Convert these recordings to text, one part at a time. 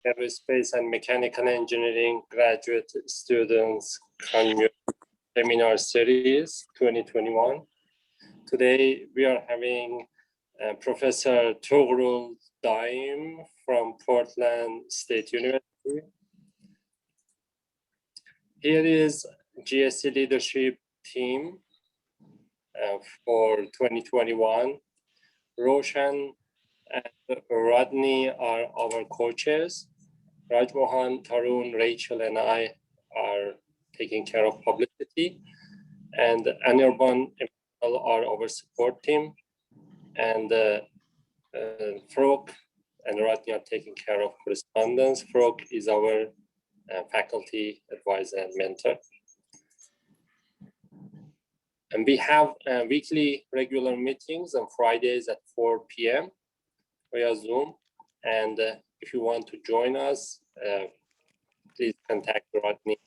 Aerospace and Mechanical Engineering graduate students seminar series 2021. Today we are having Professor Tugrul Daim from Portland State University. Here is GSC leadership team for 2021. Roshan and Rodney are our co-chairs. Rajmohan, Tarun, Rachel, and I are taking care of publicity. And Anirban are our support team. And Farooq and Rodney are taking care of correspondence. Farooq is our faculty advisor and mentor. And we have weekly regular meetings on Fridays at 4 p.m. via Zoom. And if you want to join us, please contact Rodney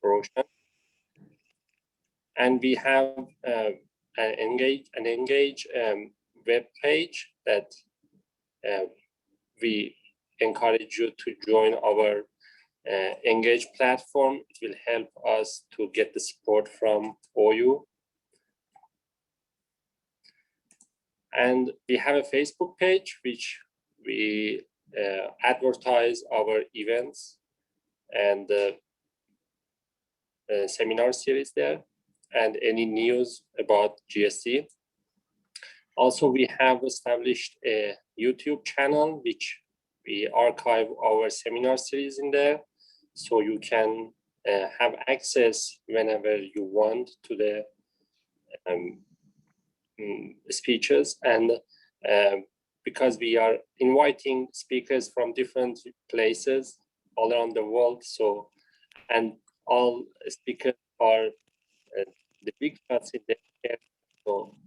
Roshan. And we have an Engage web page that we encourage you to join our Engage platform. It will help us to get the support from OU. And we have a Facebook page which we advertise our events and seminar series there and any news about GSC. Also, we have established a YouTube channel which we archive our seminar series in there, so you can have access whenever you want to the speeches. And because we are inviting speakers from different places all around the world, so and all speakers are the big shots in there, so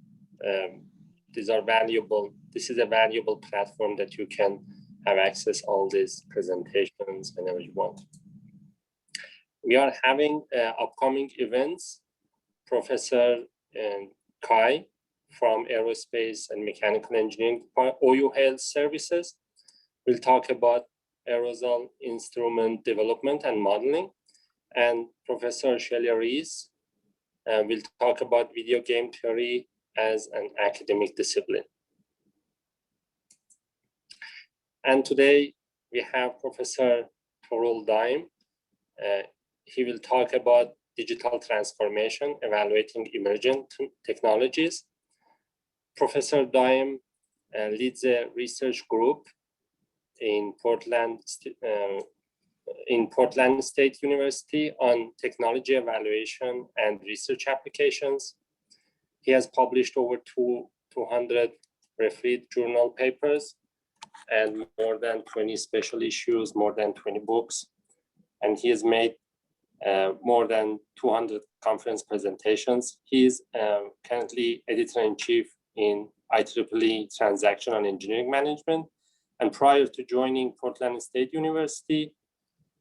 these are valuable. This is a valuable platform that you can have access all these presentations whenever you want. We are having upcoming events. Professor Kai from Aerospace and Mechanical Engineering, OU Health Services, will talk about aerosol instrument development and modeling. And Professor Shelia Rees will talk about video game theory as an academic discipline. And today we have Professor Tugrul Daim. He will talk about digital transformation, evaluating emergent technologies. Professor Daim leads a research group in Portland State University on technology evaluation and research applications. He has published over 200 refereed journal papers and more than 20 special issues, more than 20 books. And he has made more than 200 conference presentations. He is currently Editor-in-Chief in IEEE Transactions on Engineering Management. And prior to joining Portland State University,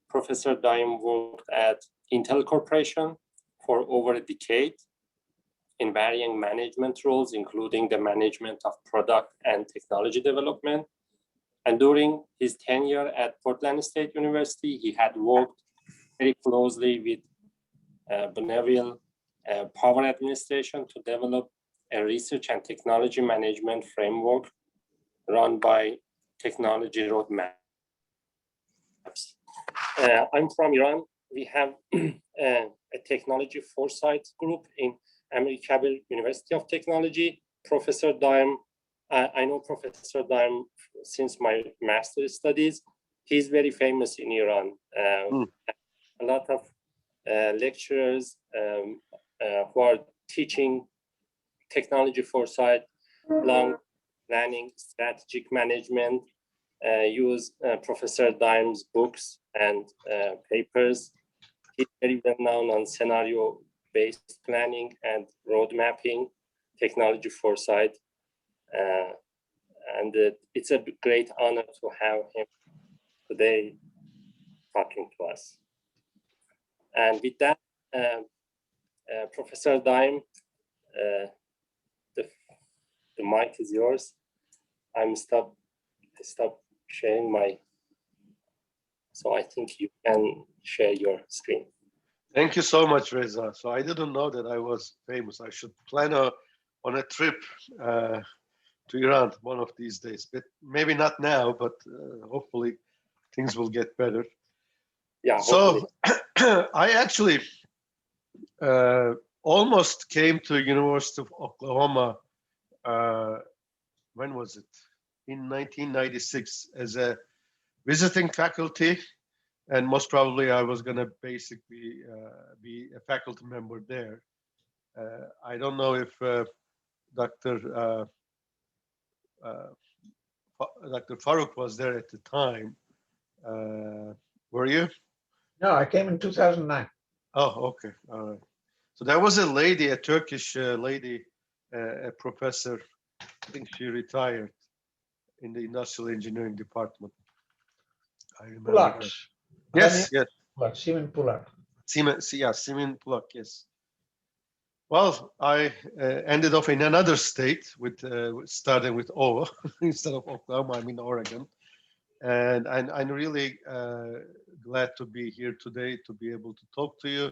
Professor Daim worked at Intel Corporation for over a decade in varying management roles, including the management of product and technology development. And during his tenure at Portland State University, he had worked very closely with Bonneville Power Administration to develop a research and technology management framework run by technology roadmaps. I'm from Iran. We have a technology foresight group in AME University of Technology. Professor Daim, I know Professor Daim since my master's studies. He's very famous in Iran. A lot of lecturers who are teaching technology foresight, long planning, strategic management, use Professor Daim's books and papers. He's very well known on scenario-based planning and road mapping, technology foresight. And it's a great honor to have him today talking to us. And with that, Professor Daim, the mic is yours. I stop sharing my So I think you can share your screen. Thank you so much, Reza. So I didn't know that I was famous. I should plan on a trip to Iran one of these days, but maybe not now, but hopefully things will get better. Yeah, so I actually almost came to University of Oklahoma. When was it? In 1996 as a visiting faculty, and most probably I was going to basically be a faculty member there. I don't know if Dr. Dr. Farooq was there at the time. Were you? No, I came in 2009. Oh, okay. All right. So there was a lady, a Turkish lady, a professor. I think she retired in the industrial engineering department. I remember. Pulak. Yes, yes. Pulak, Simin Pulak. Simin Pulak, yes. Well, I ended up in another state with starting with O instead of Oklahoma. I'm in Oregon, and I'm really glad to be here today to be able to talk to you.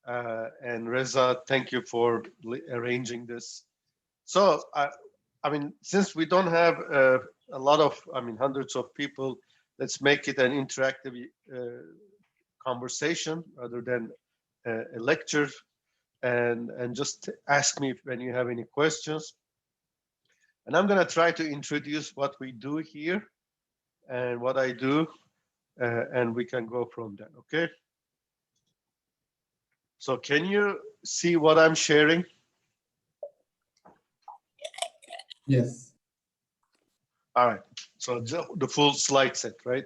And Reza, thank you for arranging this. So, I mean, since we don't have a lot of, hundreds of people, let's make it an interactive conversation rather than a lecture. And just ask me when you have any questions. And I'm going to try to introduce what we do here and what I do, and we can go from there, okay? So can you see what I'm sharing? Yes. All right, so the full slide set, right?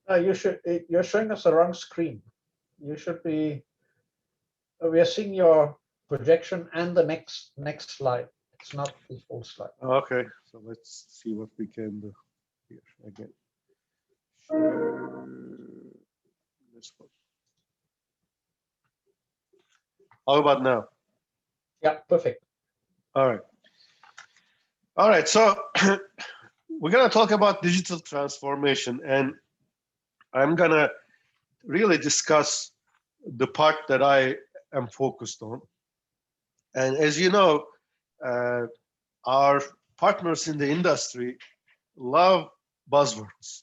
You're showing us the wrong screen. You should be, we are seeing your projection and the next slide. It's not the full slide. Okay, so let's see what we can do here again. Share this one. How about now? Yeah, perfect. All right. All right, so we're going to talk about digital transformation, and I'm going to really discuss the part that I am focused on. And as you know, our partners in the industry love buzzwords.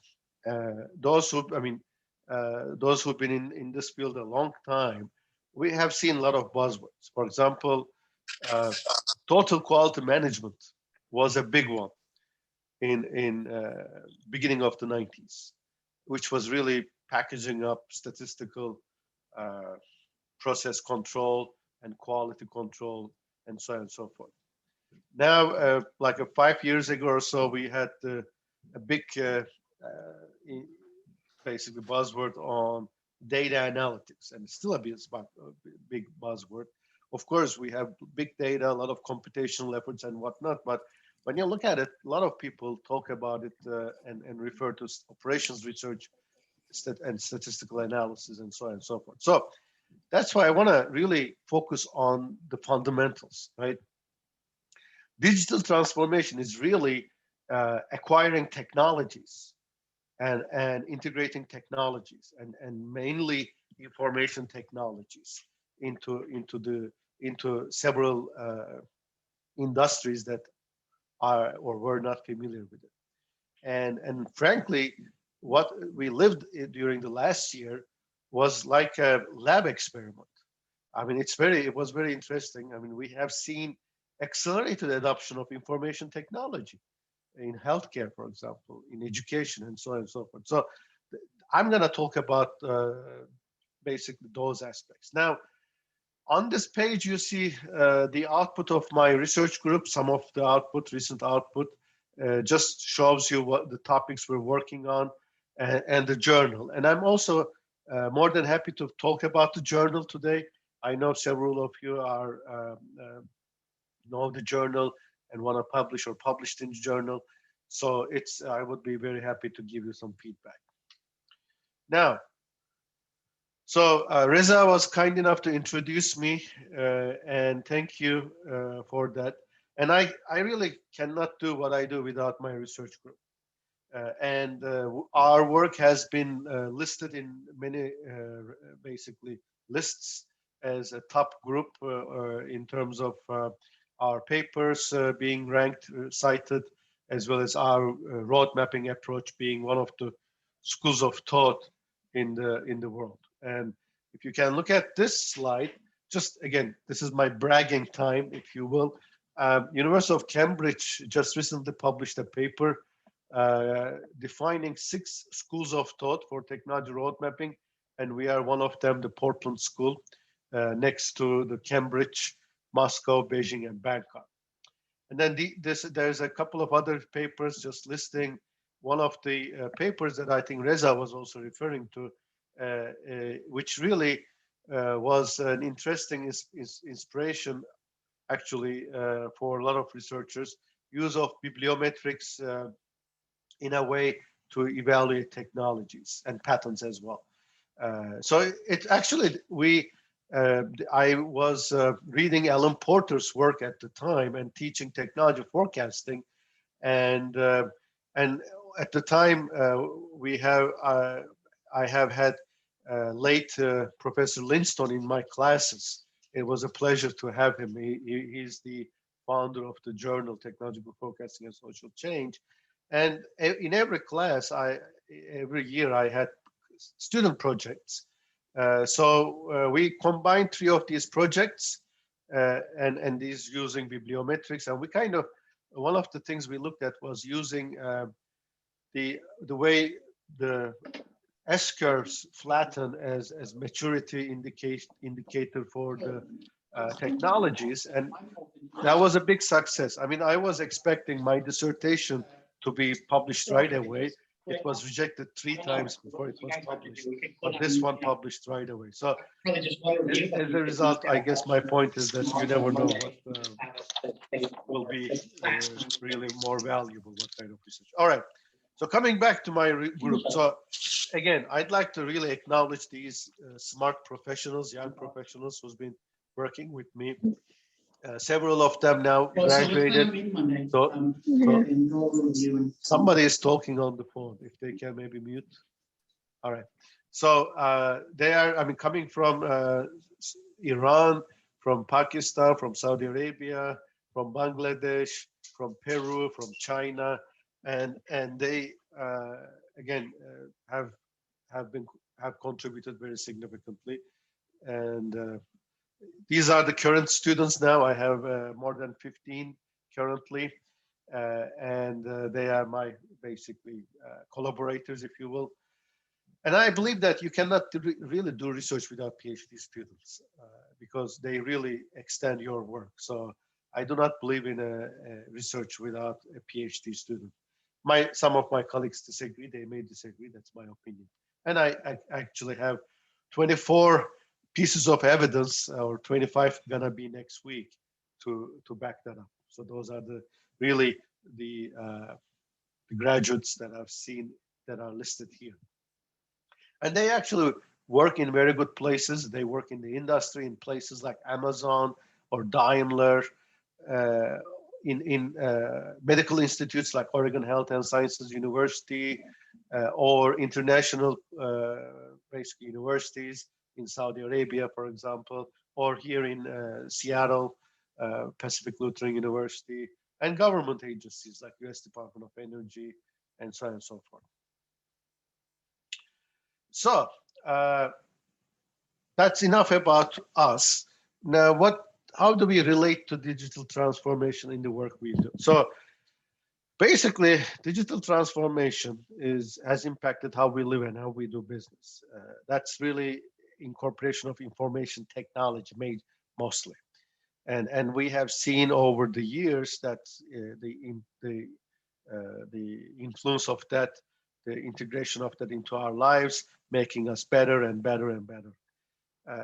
Those who've been in this field a long time, we have seen a lot of buzzwords. For example, total quality management was a big one in beginning of the 90s, which was really packaging up statistical process control and quality control and so on and so forth. Now, like 5 years ago or so, we had a big, basically buzzword on data analytics, and it's still a big buzzword. Of course, we have big data, a lot of computational efforts and whatnot, but when you look at it, a lot of people talk about it and refer to operations research and statistical analysis and so on and so forth. So that's why I want to really focus on the fundamentals, right? Digital transformation is really acquiring technologies and integrating technologies and mainly information technologies into several industries that are or were not familiar with it. And frankly, what we lived during the last year was like a lab experiment. I mean, it was very interesting. I mean, we have seen accelerated adoption of information technology in healthcare, for example, in education, and so on and so forth. So I'm going to talk about basically those aspects. Now, on this page, you see the output of my research group. Some of the output, recent output, just shows you what the topics we're working on and the journal. And I'm also more than happy to talk about the journal today. I know several of you are know the journal and want to publish or published in the journal. So I would be very happy to give you some feedback. Now, so Reza was kind enough to introduce me, and thank you for that. And I really cannot do what I do without my research group. Our work has been listed in many basically lists as a top group in terms of our papers being ranked, cited, as well as our road mapping approach being one of the schools of thought in the world. And if you can look at this slide, just again, this is my bragging time, if you will. University of Cambridge just recently published a paper defining 6 schools of thought for technology road mapping, and we are one of them, the Portland School, next to the Cambridge, Moscow, Beijing, and Bangkok. And then there's a couple of other papers just listing one of the papers that I think Reza was also referring to, which really was an interesting inspiration, actually, for a lot of researchers, use of bibliometrics in a way to evaluate technologies and patents as well. So it actually, I was reading Alan Porter's work at the time and teaching technology forecasting, and at the time I have had late Professor Linstone in my classes. It was a pleasure to have him. He's the founder of the journal Technological Forecasting and Social Change. And in every class, every year I had student projects. So we combined 3 of these projects and these using bibliometrics. And we kind of, one of the things we looked at was using the way the S-curves flatten as maturity indicator for the technologies. And that was a big success. I mean, I was expecting my dissertation to be published right away. It was rejected 3 times before it was published, but this one published right away. So as a result, I guess my point is that you never know what will be really more valuable, what kind of research. All right, so coming back to my group. So again, I'd like to really acknowledge these smart professionals, young professionals who's been working with me. Several of them now graduated. So somebody is talking on the phone. If they can maybe mute. All right. So they are, I mean, coming from Iran, from Pakistan, from Saudi Arabia, from Bangladesh, from Peru, from China, and they again have contributed very significantly. And these are the current students now. I have more than 15 currently, and they are my basically collaborators, if you will. And I believe that you cannot really do research without PhD students because they really extend your work. So I do not believe in a research without a PhD student. Some of my colleagues disagree. They may disagree. That's my opinion. And I actually have 24 pieces of evidence, or 25 gonna be next week, to back that up. So those are really the graduates that I've seen that are listed here. And they actually work in very good places. They work in the industry in places like Amazon or Daimler, in medical institutes like Oregon Health and Sciences University, or international basically universities in Saudi Arabia, for example, or here in Seattle, Pacific Lutheran University, and government agencies like US Department of Energy, and so on and so forth. So that's enough about us. Now, how do we relate to digital transformation in the work we do? So basically, digital transformation has impacted how we live and how we do business. That's really incorporation of information technology made mostly. And we have seen over the years that the influence of that, the integration of that into our lives, making us better and better and better.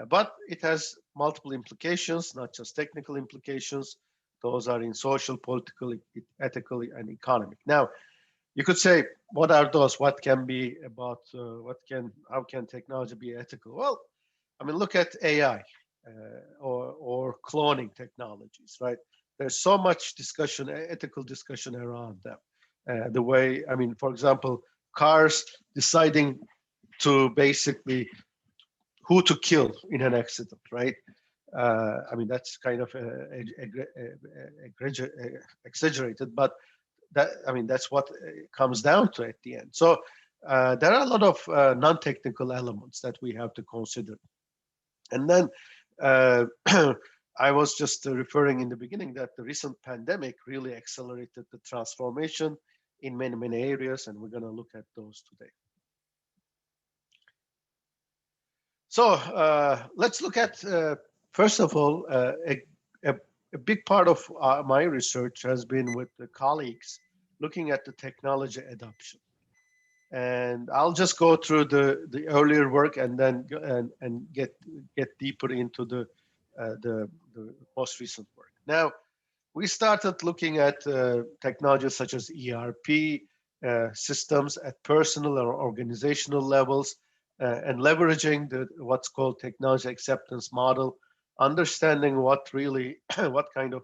But it has multiple implications, not just technical implications. Those are in social, political, ethical, and economic. Now, you could say, what are those? What can be about, how can technology be ethical? Well, I mean, look at AI or cloning technologies, right? There's so much discussion, ethical discussion around them. The way, I mean, for example, cars deciding to basically who to kill in an accident, right? I mean, that's kind of exaggerated, but that, I mean, that's what it comes down to at the end. So there are a lot of non-technical elements that we have to consider. And then I was just referring in the beginning that the recent pandemic really accelerated the transformation in many, many areas, and we're going to look at those today. So let's look at, first of all, a big part of my research has been with the colleagues looking at the technology adoption. And I'll just go through the earlier work and then get deeper into the most recent work. Now, we started looking at technologies such as ERP systems at personal or organizational levels, and leveraging what's called technology acceptance model, understanding what really what kind of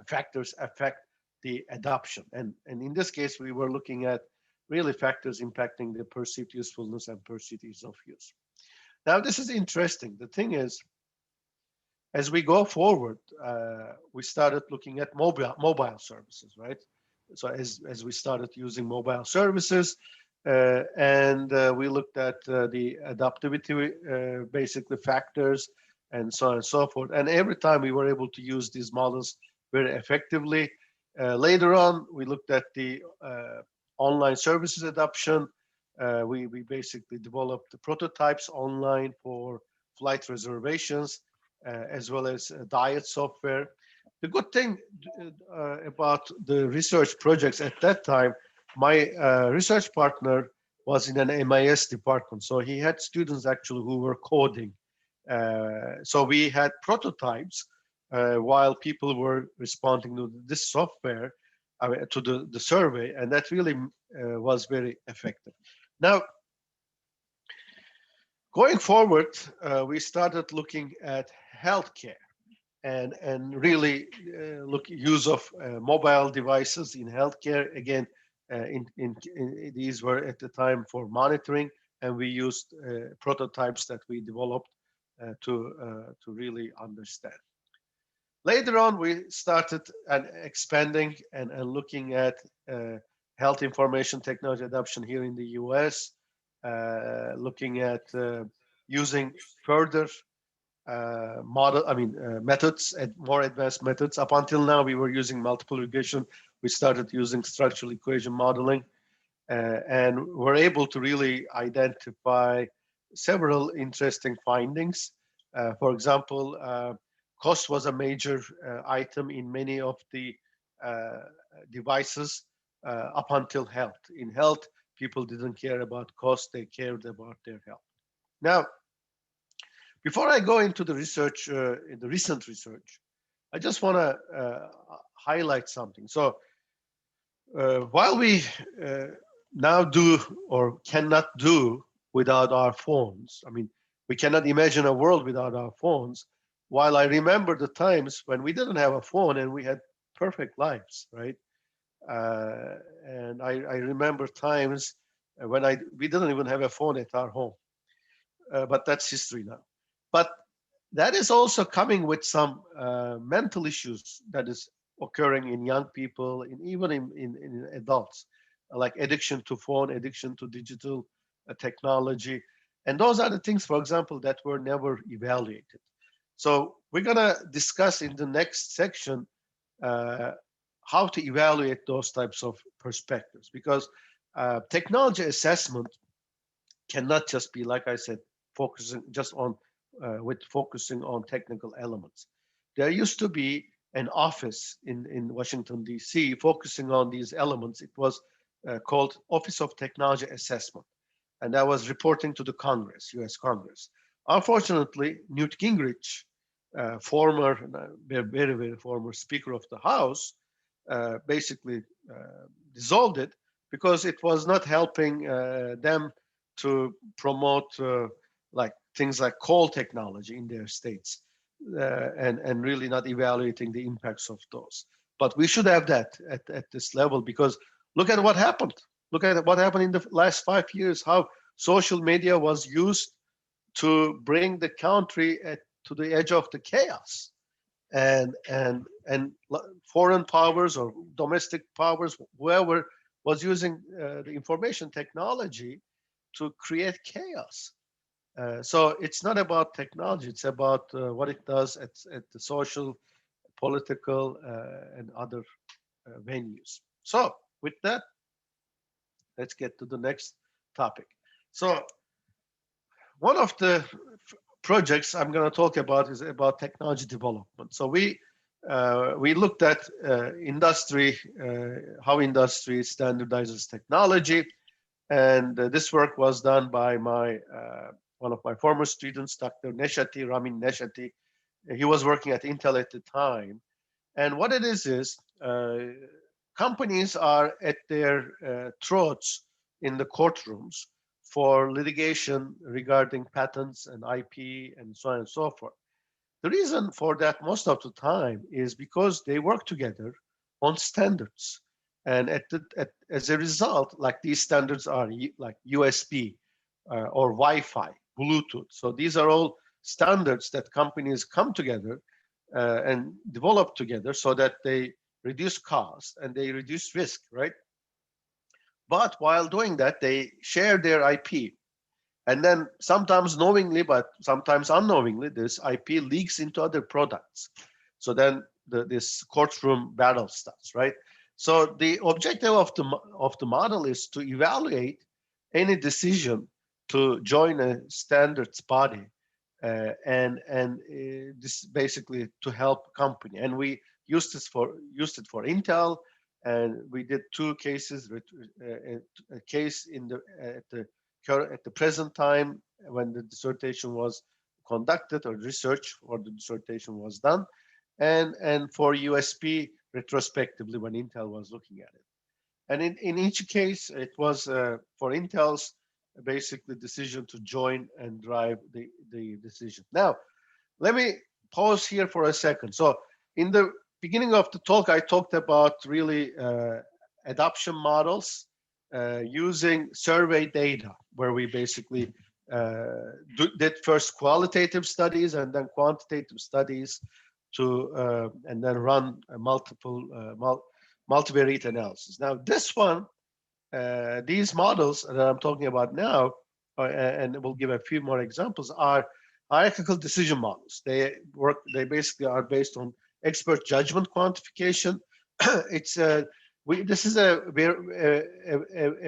factors affect the adoption. And in this case, we were looking at really factors impacting the perceived usefulness and perceived ease of use. Now, this is interesting. The thing is, as we go forward, we started looking at mobile services, right? So as we started using mobile services, and we looked at the adaptivity, basically factors, and so on and so forth. And every time we were able to use these models very effectively. Later on, we looked at the online services adoption. We basically developed the prototypes online for flight reservations, as well as diet software. The good thing about the research projects at that time, my research partner was in an MIS department. So he had students actually who were coding. So we had prototypes while people were responding to this software, to the survey, and that really was very effective. Now, going forward, we started looking at healthcare and really use of mobile devices in healthcare. Again, these were at the time for monitoring, and we used prototypes that we developed to really understand. Later on, we started expanding and looking at health information technology adoption here in the US, looking at using further methods and more advanced methods. Up until now, we were using multiple regression. We started using structural equation modeling, and were able to really identify several interesting findings. For example, cost was a major item in many of the devices up until health. In health, people didn't care about cost, they cared about their health. Now, before I go into the research, the recent research, I just want to highlight something. So while we now do or cannot do without our phones, I mean, we cannot imagine a world without our phones. While I remember the times when we didn't have a phone and we had perfect lives, right? And I remember times when we didn't even have a phone at our home, but that's history now. But that is also coming with some mental issues that is occurring in young people, and even in adults, like addiction to phone, addiction to digital technology. And those are the things, for example, that were never evaluated. So we're going to discuss in the next section how to evaluate those types of perspectives, because technology assessment cannot just be, like I said, focusing just on focusing on technical elements. There used to be an office in Washington, D.C. focusing on these elements. It was called Office of Technology Assessment, and that was reporting to the Congress, U.S. Congress. Unfortunately, Newt Gingrich, former, very, very former Speaker of the House, basically dissolved it because it was not helping them to promote like things like coal technology in their states, and really not evaluating the impacts of those. But we should have that at this level, because look at what happened. Look at what happened in the last 5 years, how social media was used to bring the country to the edge of the chaos. And foreign powers or domestic powers, whoever was using the information technology to create chaos. So it's not about technology, it's about what it does at the social, political, and other venues. So with that, let's get to the next topic. So one of the projects I'm going to talk about is about technology development. So we looked at industry, how industry standardizes technology, and this work was done by one of my former students, Dr. Ramin Neshati. He was working at Intel at the time, and what it is companies are at their throats in the courtrooms for litigation regarding patents and IP and so on and so forth. The reason for that most of the time is because they work together on standards. And as a result, like these standards are like USB or Wi-Fi, Bluetooth. So these are all standards that companies come together and develop together so that they reduce cost and they reduce risk, right? But while doing that, they share their IP. And then sometimes knowingly, but sometimes unknowingly, this IP leaks into other products. So then this courtroom battle starts, right? So the objective of the model is to evaluate any decision to join a standards body, and this basically to help company. And we used it for Intel, and we did 2 cases. A case at the present time when the dissertation was conducted or research for the dissertation was done, and for USB retrospectively when Intel was looking at it. And in each case, it was for Intel's basically decision to join and drive the decision. Now, let me pause here for a second. So in the beginning of the talk, I talked about really adoption models using survey data, where we basically did first qualitative studies and then quantitative studies and then run a multivariate analysis. Now this one, these models that I'm talking about now, and we'll give a few more examples, are hierarchical decision models. They basically are based on expert judgment quantification. This is a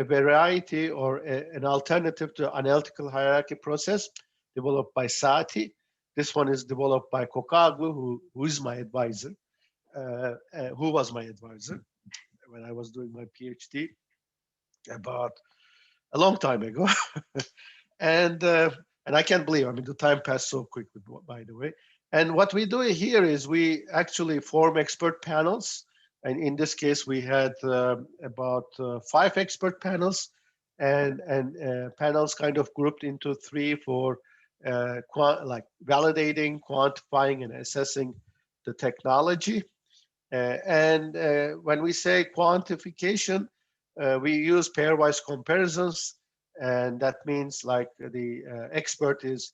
variety or an alternative to analytical hierarchy process developed by Saati. This one is developed by Kokaglu, who is my advisor, who was my advisor when I was doing my PhD about a long time ago. And I can't believe, I mean, the time passed so quickly, by the way. And what we do here is we actually form expert panels. And in this case, we had about 5 expert panels, and panels kind of grouped into 3 for like validating, quantifying, and assessing the technology. When we say quantification, we use pairwise comparisons, and that means like the expert is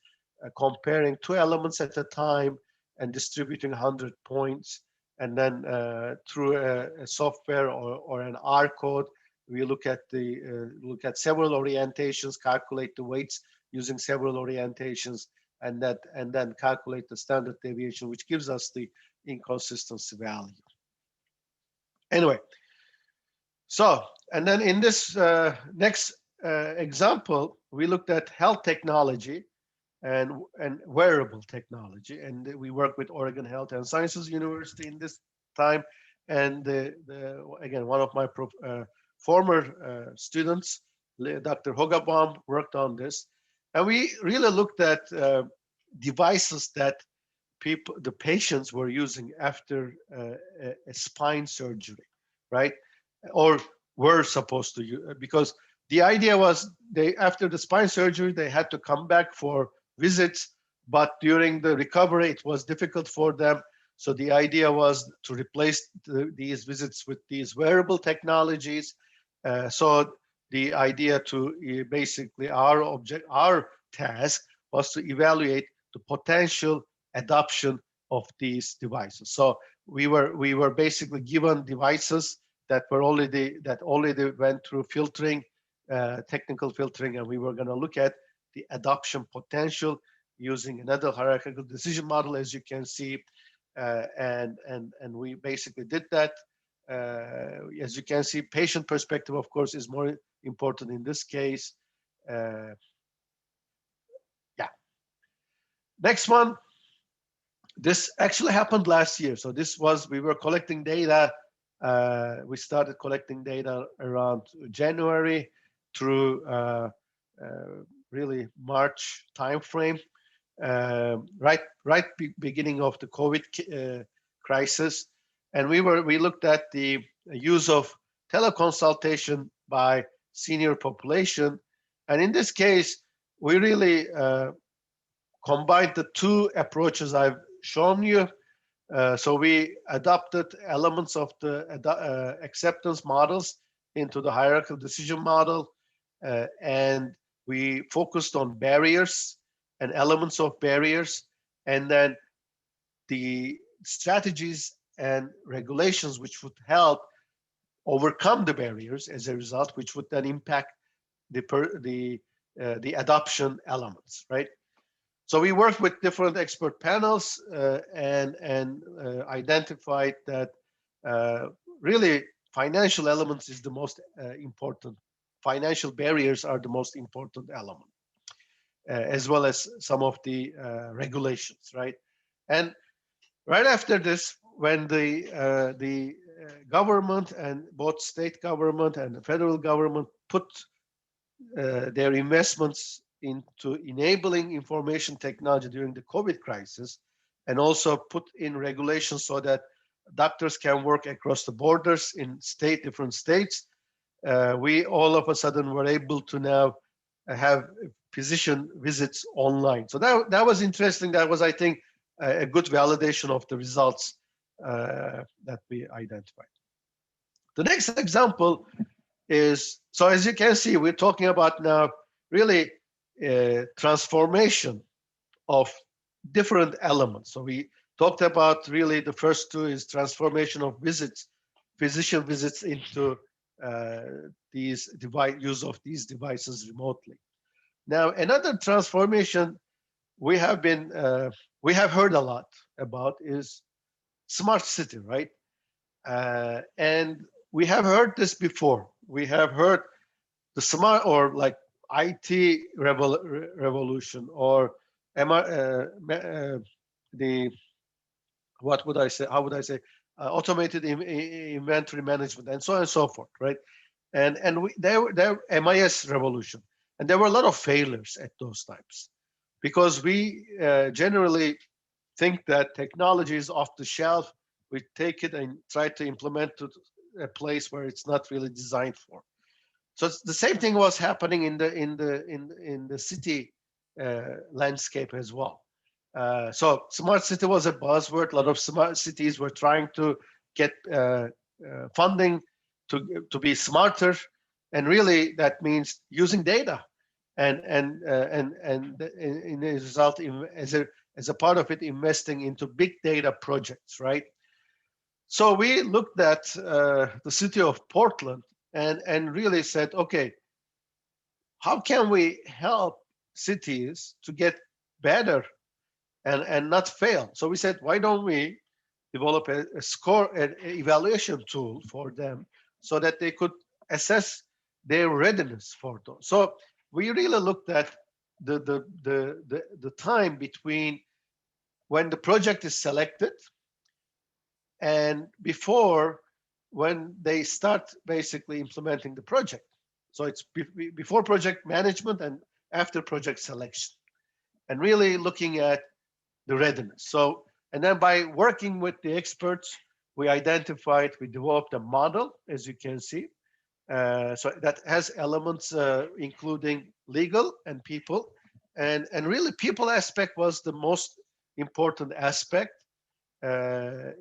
comparing 2 elements at a time and distributing 100 points. And then through a software or an R code, we look at several orientations, calculate the weights using several orientations, and then calculate the standard deviation, which gives us the inconsistency value. Anyway, so and then in this next example, we looked at health technology and wearable technology, and we work with Oregon Health and Sciences University in this time, and again, one of my former students, Dr. Hogabaum, worked on this, and we really looked at devices that the patients were using after a spine surgery, right? Or were supposed to use, because the idea was after the spine surgery, they had to come back for visits, but during the recovery, it was difficult for them So the idea was to replace these visits with these wearable technologies. So the idea to basically our task was to evaluate the potential adoption of these devices. So we were basically given devices that already went through filtering, technical filtering, and we were going to look at the adoption potential using another hierarchical decision model, as you can see, and we basically did that. As you can see, patient perspective, of course, is more important in this case. Yeah. Next one. This actually happened last year. So we were collecting data. We started collecting data around January through really March timeframe. Right beginning of the COVID crisis, and we looked at the use of teleconsultation by senior population, and in this case, we really combined the two approaches I've shown you. So we adopted elements of the acceptance models into the hierarchical decision model, and we focused on barriers and elements of barriers, and then the strategies and regulations which would help overcome the barriers as a result, which would then impact the adoption elements, right? So we worked with different expert panels and identified that really financial elements is the most important. Financial barriers are the most important element, as well as some of the regulations, right? And right after this, when the government and both state government and the federal government put their investments into enabling information technology during the COVID crisis, and also put in regulations so that doctors can work across the borders in different states, we all of a sudden were able to now have physician visits online. So that was interesting. That was, I think, a good validation of the results that we identified. The next example is, so as you can see, we're talking about now really transformation of different elements. So we talked about really the first two is transformation of visits, physician visits into use of these devices remotely. Now, another transformation we have heard a lot about is smart city, right? And we have heard this before. We have heard the smart, or like IT revolution, or what would I say? How would I say? Automated inventory management, and so on and so forth, right? And there MIS revolution, and there were a lot of failures at those times, because we generally think that technology is off the shelf. We take it and try to implement it a place where it's not really designed for. So the same thing was happening in the city landscape as well. So smart city was a buzzword. A lot of smart cities were trying to get funding to be smarter, and really that means using data, and in the result, as a part of it, investing into big data projects, right? So we looked at the city of Portland and really said, okay, how can we help cities to get better and not fail? So we said, why don't we develop an evaluation tool for them so that they could assess their readiness for those. So we really looked at the time between when the project is selected and before when they start basically implementing the project. So it's before project management and after project selection, and really looking at the readiness. So, and then by working with the experts, we developed a model, as you can see. So that has elements including legal and people, and really people aspect was the most important aspect. at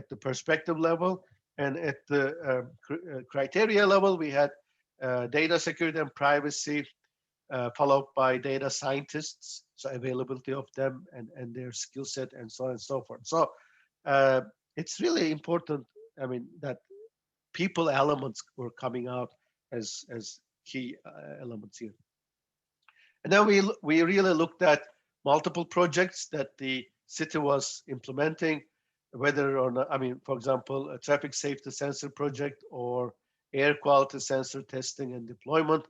the perspective level, and at the criteria level, we had data security and privacy, followed by data scientists, so availability of them and their skill set and so on and so forth. So it's really important, I mean, that people elements were coming out as key elements here. And then we really looked at multiple projects that the city was implementing, whether or not, I mean, for example, a traffic safety sensor project or air quality sensor testing and deployment.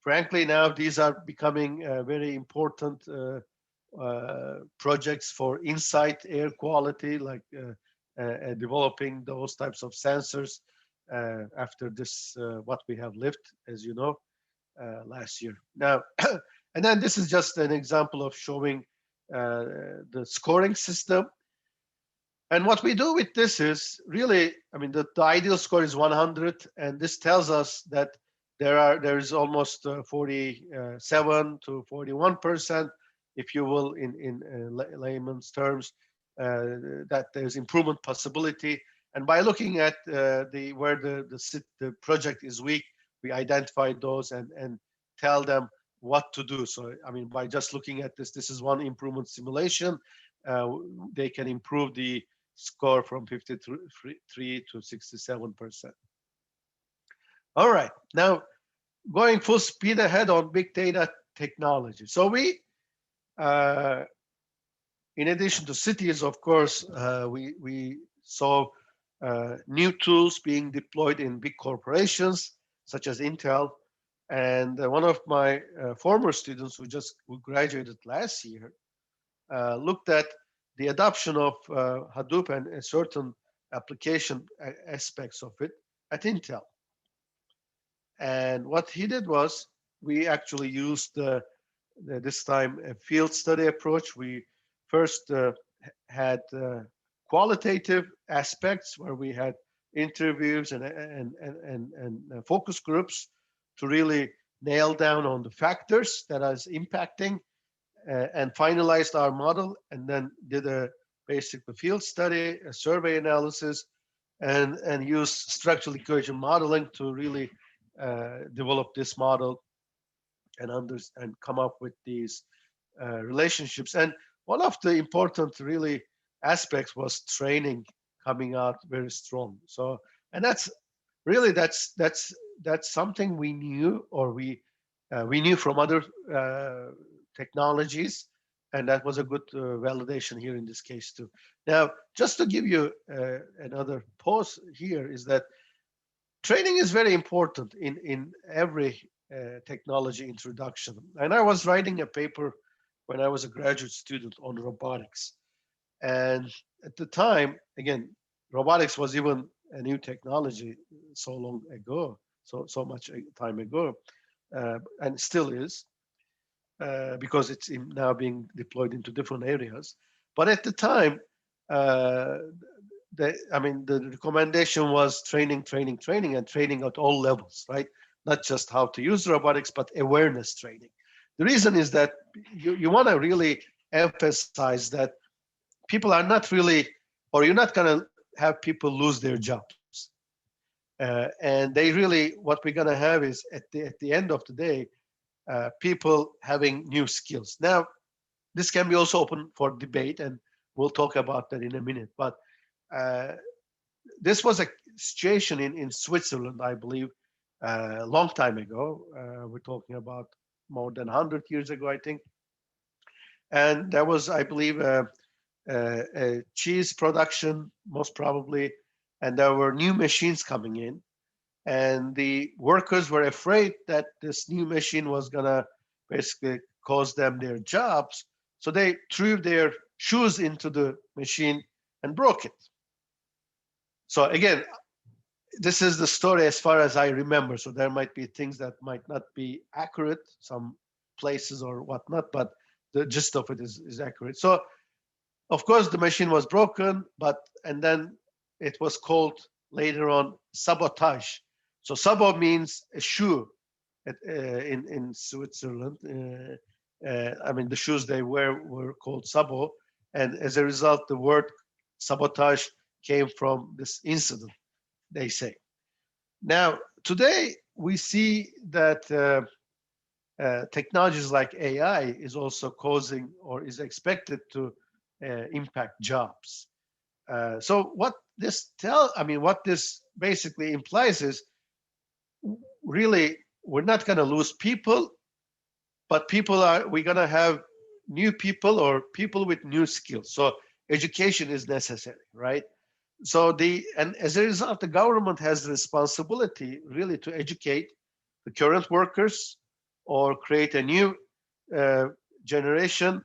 Frankly, now these are becoming very important projects for inside air quality, like developing those types of sensors after this, what we have lived, as you know, last year. Now, and then this is just an example of showing the scoring system. And what we do with this is really, I mean, the ideal score is 100, and this tells us that there is almost 47 to 41%, if you will, in layman's terms, that there's improvement possibility. And by looking at where the project is weak, we identify those and tell them what to do. So, I mean, by just looking at this is one improvement simulation. They can improve the score from 53 to 67%. All right, now going full speed ahead on big data technology. So we, in addition to cities, of course, we saw new tools being deployed in big corporations such as Intel. And one of my former students who graduated last year looked at the adoption of Hadoop and certain application aspects of it at Intel. And what he did was, we actually used this time a field study approach. We first had qualitative aspects where we had interviews and focus groups to really nail down on the factors that is impacting, and finalized our model, and then did a basic field study, a survey analysis, and used structural equation modeling to really develop this model and come up with these relationships. And one of the important really aspects was training coming out very strong. So, and that's really that's something we knew, or we knew from other technologies, and that was a good validation here in this case too. Now, just to give you another pause here, is that training is very important in every technology introduction. And I was writing a paper when I was a graduate student on robotics. And at the time, again, robotics was even a new technology so long ago, so much time ago, and still is, because it's now being deployed into different areas. But at the time, the recommendation was training, and training at all levels, right? Not just how to use robotics, but awareness training. The reason is that you want to really emphasize that people are not really, or you're not going to have people lose their jobs. And they really, what we're going to have is at the end of the day, people having new skills. Now, this can be also open for debate, and we'll talk about that in a minute. But this was a situation in Switzerland, I believe, a long time ago. We're talking about more than 100 years ago, I think. And there was, I believe, a cheese production, most probably, and there were new machines coming in. And the workers were afraid that this new machine was gonna basically cost them their jobs. So they threw their shoes into the machine and broke it. So again, this is the story as far as I remember. So there might be things that might not be accurate, some places or whatnot, but the gist of it is accurate. So of course the machine was broken, and then it was called later on sabotage. So sabo means a shoe in Switzerland. I mean, the shoes they wear were called sabo. And as a result, the word sabotage came from this incident, they say. Now, today we see that technologies like AI is also causing or is expected to impact jobs. So what what this basically implies is really we're not going to lose people, but we're going to have new people or people with new skills. So education is necessary, right? So and as a result, the government has the responsibility really to educate the current workers or create a new generation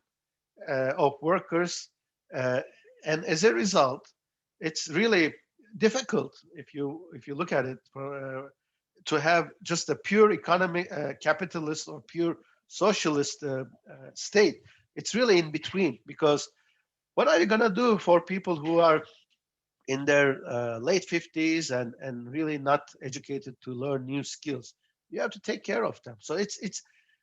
of workers. And as a result, it's really difficult if you look at it to have just a pure economic capitalist or pure socialist state. It's really in between, because what are you going to do for people who are in their late 50s and really not educated to learn new skills? You have to take care of them. So it's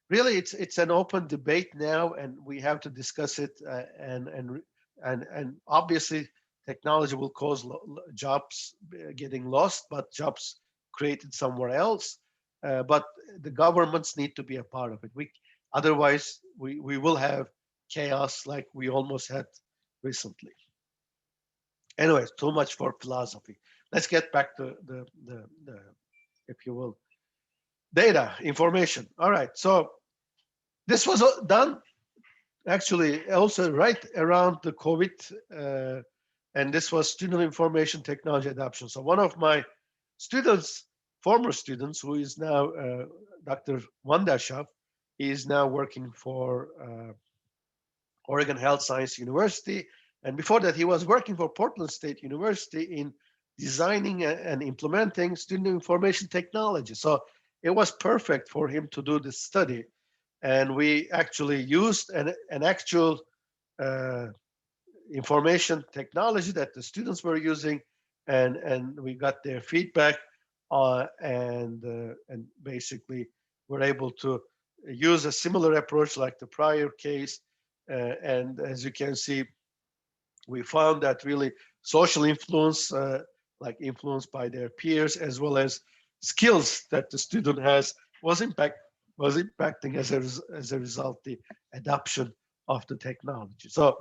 really it's an open debate now, and we have to discuss it. And obviously, technology will cause jobs getting lost, but jobs created somewhere else. But the governments need to be a part of it. Otherwise, we will have chaos like we almost had recently. Anyways, too much for philosophy. Let's get back to the if you will, data, information. All right, so this was done actually also right around the COVID, and this was student information technology adoption. So one of my students, former students, who is now Dr. Wandashov, he is now working for Oregon Health Science University. And before that, he was working for Portland State University in designing and implementing student information technology. So it was perfect for him to do this study. And we actually used an actual information technology that the students were using, and we got their feedback, and basically were able to use a similar approach like the prior case. And as you can see, we found that really social influence, like influence by their peers, as well as skills that the student has, was impacting as a result the adoption of the technology. So,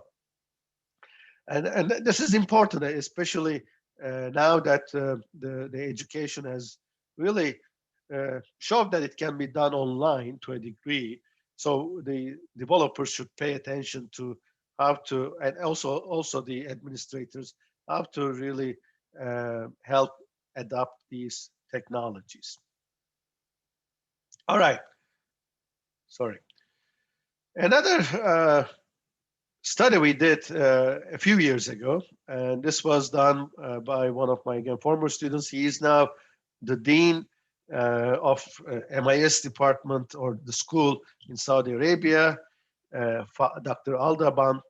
and this is important, especially now that the education has really showed that it can be done online to a degree. So the developers should pay attention to how to, and also the administrators, how to really help adopt these technologies. All right. Sorry. Another study we did a few years ago, and this was done by one of my former students. He is now the dean of MIS department or the school in Saudi Arabia, Dr. Aldaban,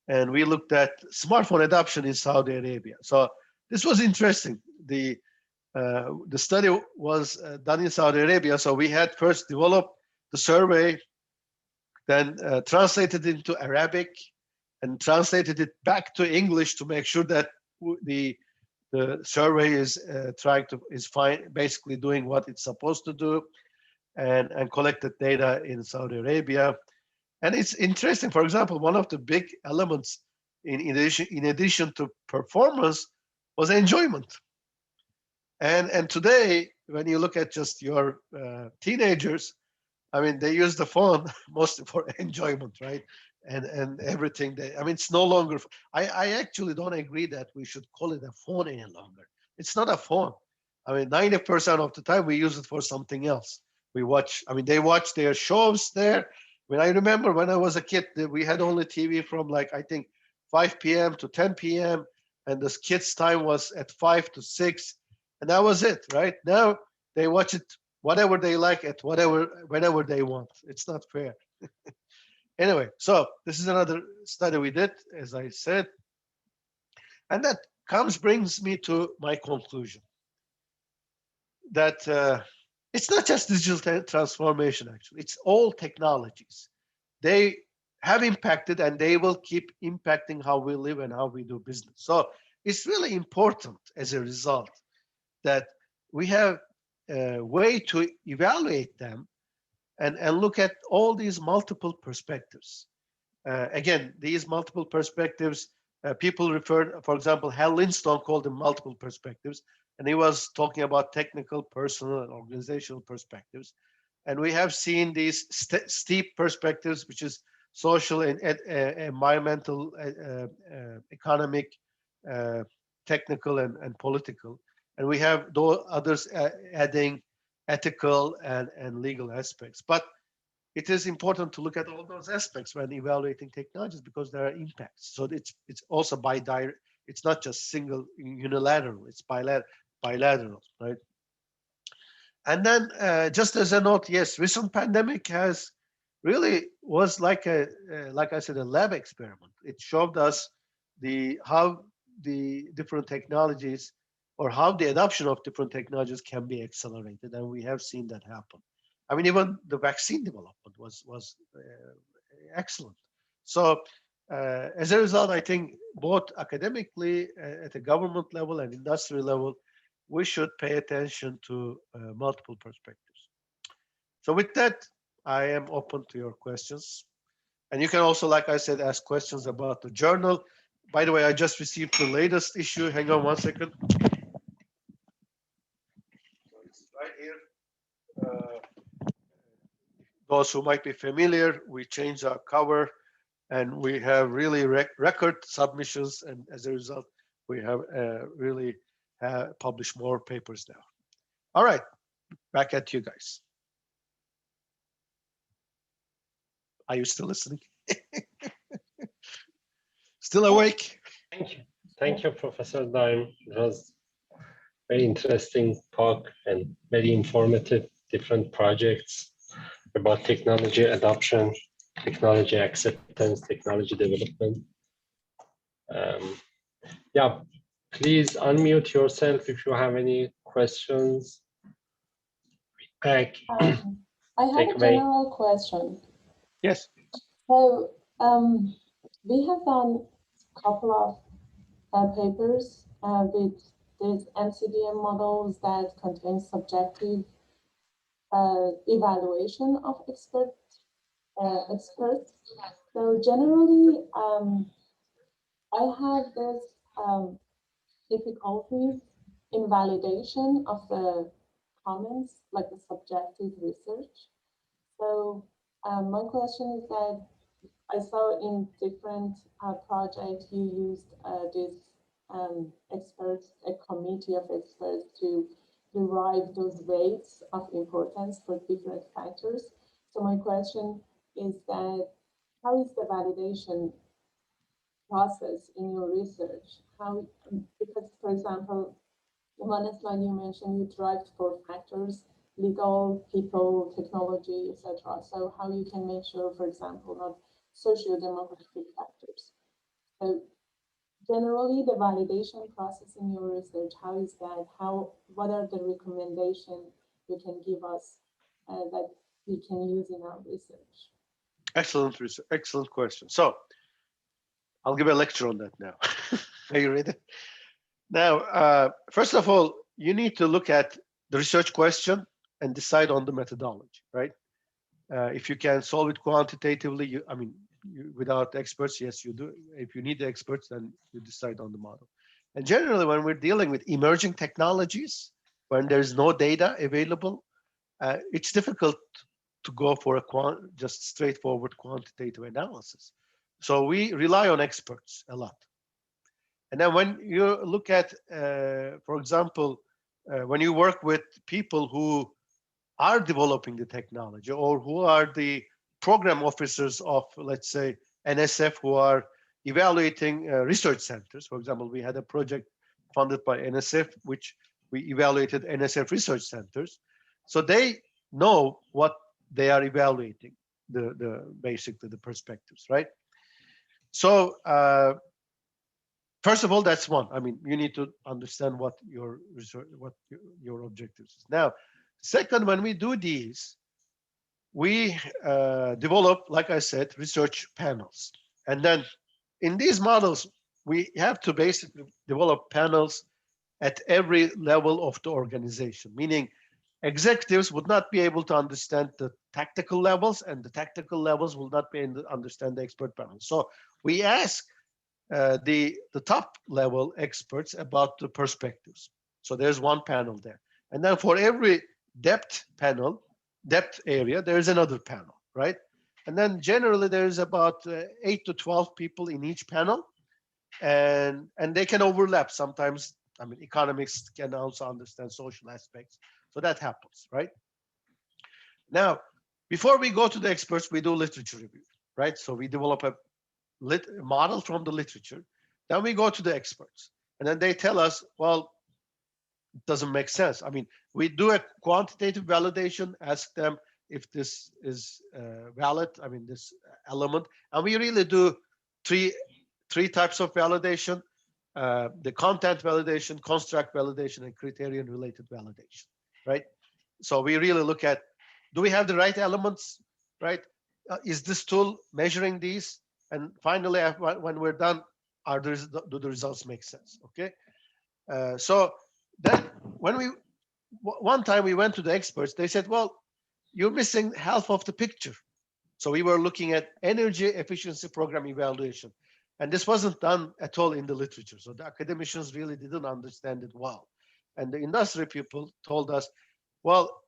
and we looked at smartphone adoption in Saudi Arabia. So this was interesting. The study was done in Saudi Arabia. So we had first developed the survey, then translated into Arabic, and translated it back to English to make sure that the survey is basically doing what it's supposed to do, and collected data in Saudi Arabia. And it's interesting. For example, one of the big elements in addition to performance was enjoyment. And today, when you look at just your teenagers, I mean, they use the phone mostly for enjoyment, right? And everything. It's no longer. I actually don't agree that we should call it a phone any longer. It's not a phone. 90% of the time we use it for something else. They watch their shows there. I remember when I was a kid, we had only TV from I think 5 p.m. to 10 p.m. and the kids' time was at 5 to 6, and that was it, right? Now they watch it whatever they like at whenever they want. It's not fair. Anyway, so this is another study we did, as I said, and that brings me to my conclusion that it's not just digital transformation. Actually, it's all technologies. They have impacted, and they will keep impacting how we live and how we do business. So it's really important as a result that we have a way to evaluate them and look at all these multiple perspectives. Again, these multiple perspectives, people referred, for example, Hal Lindstone called them multiple perspectives, and he was talking about technical, personal, and organizational perspectives. And we have seen these steep perspectives, which is social and environmental, economic, technical, and political. And we have those others adding ethical and legal aspects. But it is important to look at all those aspects when evaluating technologies because there are impacts. So it's also it's not just single unilateral, it's bilateral, right? And then just as a note, yes, recent pandemic was like I said, a lab experiment. It showed us how the different technologies or how the adoption of different technologies can be accelerated, and we have seen that happen. I mean, even the vaccine development was excellent. So as a result, I think both academically at the government level and industry level, we should pay attention to multiple perspectives. So with that, I am open to your questions. And you can also, like I said, ask questions about the journal. By the way, I just received the latest issue. Hang on one second. It's right here. Those who might be familiar, we changed our cover and we have really record submissions. And as a result, we have really published more papers now. All right, back at you guys. Are you still listening? Still awake? Thank you, Professor Daim. It was very interesting talk and very informative, different projects about technology adoption, technology acceptance, technology development. Yeah, please unmute yourself if you have any questions. I have a general question. Yes. So we have done a couple of papers with these MCDM models that contain subjective evaluation of experts. So generally, I have this difficulty in validation of the comments, like the subjective research. So my question is that I saw in different projects you used this experts, a committee of experts to derive those weights of importance for different factors. So my question is that how is the validation process in your research? Because for example, in one slide you mentioned you derived 4 factors: legal, people, technology, etc. So how you can make sure, for example, not socio-demographic factors. So generally, the validation process in your research, how is that? What are the recommendations you can give us that we can use in our research? Excellent research, excellent question. So I'll give a lecture on that now. Are you ready? Now, first of all, you need to look at the research question and decide on the methodology, right? If you can solve it quantitatively, without experts, yes, you do. If you need the experts, then you decide on the model. And generally, when we're dealing with emerging technologies, when there's no data available, it's difficult to go for just straightforward quantitative analysis. So we rely on experts a lot. And then when you look at, for example, when you work with people who are developing the technology or who are the program officers of, let's say, NSF, who are evaluating research centers. For example, we had a project funded by NSF, which we evaluated NSF research centers. So they know what they are evaluating, basically the perspectives, right? So first of all, that's one. I mean, you need to understand what your research, what your objectives is. Now, second, when we do these, we develop, like I said, research panels. And then in these models, we have to basically develop panels at every level of the organization, meaning executives would not be able to understand the tactical levels, and the tactical levels will not be able to understand the expert panel. So we ask the top level experts about the perspectives. So there's one panel there. And then for every depth area, there's another panel, right? And then generally there's about 8 to 12 people in each panel, and they can overlap sometimes. I mean, economists can also understand social aspects. So that happens, right? Now, before we go to the experts, we do literature review, right? So we develop a model from the literature. Then we go to the experts. And then they tell us, well, it doesn't make sense. I mean, we do a quantitative validation, ask them if this is valid, I mean, this element. And we really do three types of validation: the content validation, construct validation, and criterion-related validation, right? So we really look at, do we have the right elements, right? Is this tool measuring these? And finally, when we're done, do the results make sense, okay? So then when one time we went to the experts, they said, well, you're missing half of the picture. So we were looking at energy efficiency program evaluation. And this wasn't done at all in the literature. So the academicians really didn't understand it well. And the industry people told us, well,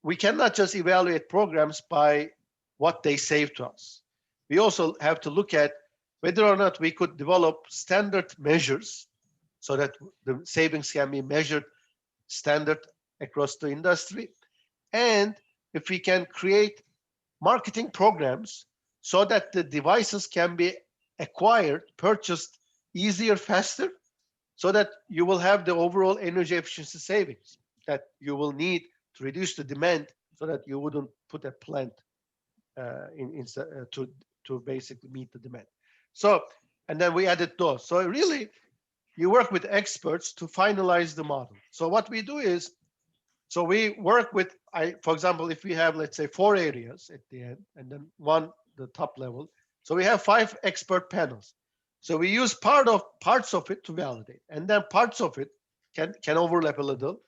we cannot just evaluate programs by what they save to us. We also have to look at whether or not we could develop standard measures so that the savings can be measured standard across the industry. And if we can create marketing programs so that the devices can be acquired, purchased easier, faster, so that you will have the overall energy efficiency savings that you will need to reduce the demand, so that you wouldn't put a plant to basically meet the demand. So, and then we added those. So really, you work with experts to finalize the model. So what we do is, so we work with, for example, if we have, let's say, 4 areas at the end, and then the top level. So we have 5 expert panels. So we use parts of it to validate, and then parts of it can overlap a little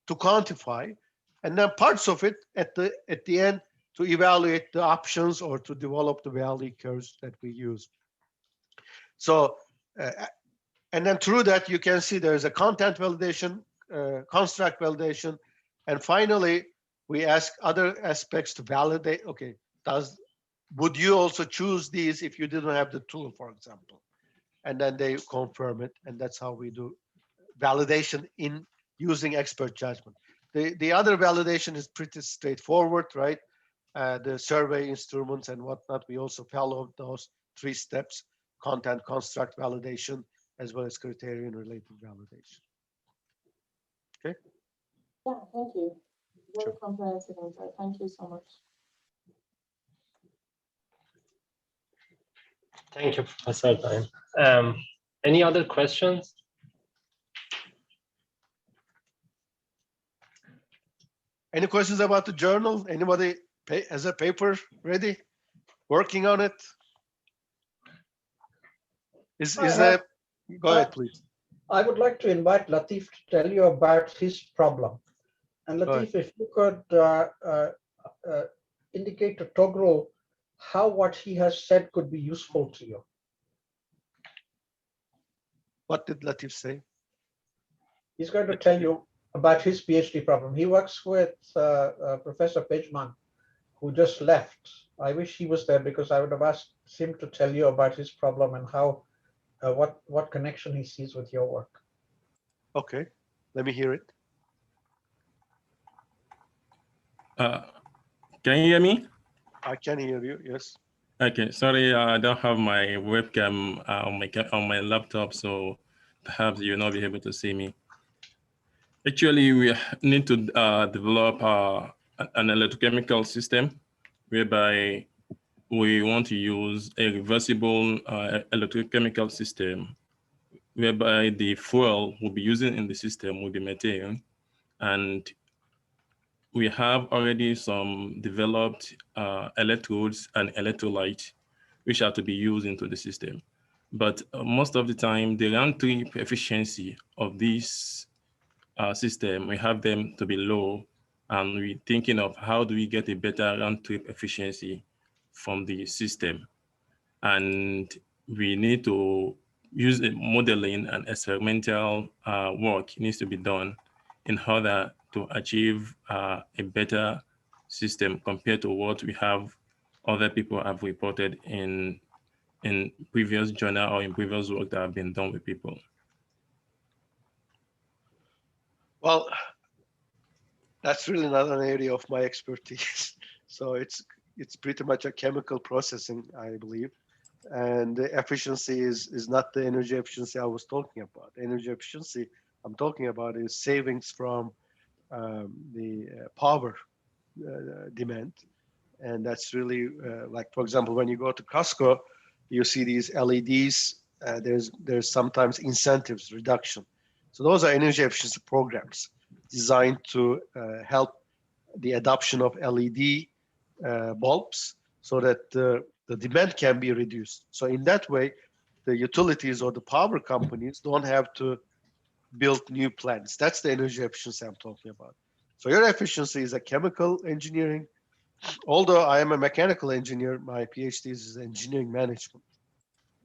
to quantify, and then parts of it at the end to evaluate the options or to develop the value curves that we use. So, and then through that, you can see there's a content validation, construct validation, and finally, we ask other aspects to validate. Okay, would you also choose these if you didn't have the tool, for example? And then they confirm it, and that's how we do validation in using expert judgment. The other validation is pretty straightforward, right? The survey instruments and whatnot, we also follow those 3 steps: content, construct validation, as well as criterion-related validation. Okay? Yeah, thank you. Very Sure. comprehensive answer. Thank you so much. Thank you, Professor Daim. Any other questions? Any questions about the journal? Anybody has a paper ready, working on it? Go ahead, please. I would like to invite Latif to tell you about his problem. And Latif, if you could indicate to Tugrul how what he has said could be useful to you. What did Latif say? He's going to tell you about his PhD problem. He works with Professor Pejman, who just left. I wish he was there, because I would have asked him to tell you about his problem and how what connection he sees with your work. Okay, let me hear it. Can you hear me? I can hear you, yes. Okay, sorry, I don't have my webcam on my laptop, so perhaps you'll not be able to see me. Actually, we need to develop an electrochemical system whereby we want to use a reversible electrochemical system whereby the fuel we'll be using in the system will be methane, and we have already some developed electrodes and electrolytes, which are to be used into the system. But most of the time, the round-trip efficiency of this system, we have them to be low, and we're thinking of how do we get a better round-trip efficiency from the system. And we need to use a modeling and experimental work needs to be done in order to achieve a better system compared to what we have other people have reported in previous journal or in previous work that have been done with people. Well, that's really not an area of my expertise. So it's pretty much a chemical processing, I believe. And the efficiency is not the energy efficiency I was talking about. The energy efficiency I'm talking about is savings from the power demand. And that's really like, for example, when you go to Costco, you see these LEDs, there's sometimes incentives reduction. So those are energy efficiency programs designed to help the adoption of LED bulbs so that the demand can be reduced. So in that way, the utilities or the power companies don't have to build new plants. That's the energy efficiency I'm talking about. So your efficiency is a chemical engineering. Although I am a mechanical engineer, my PhD is in engineering management.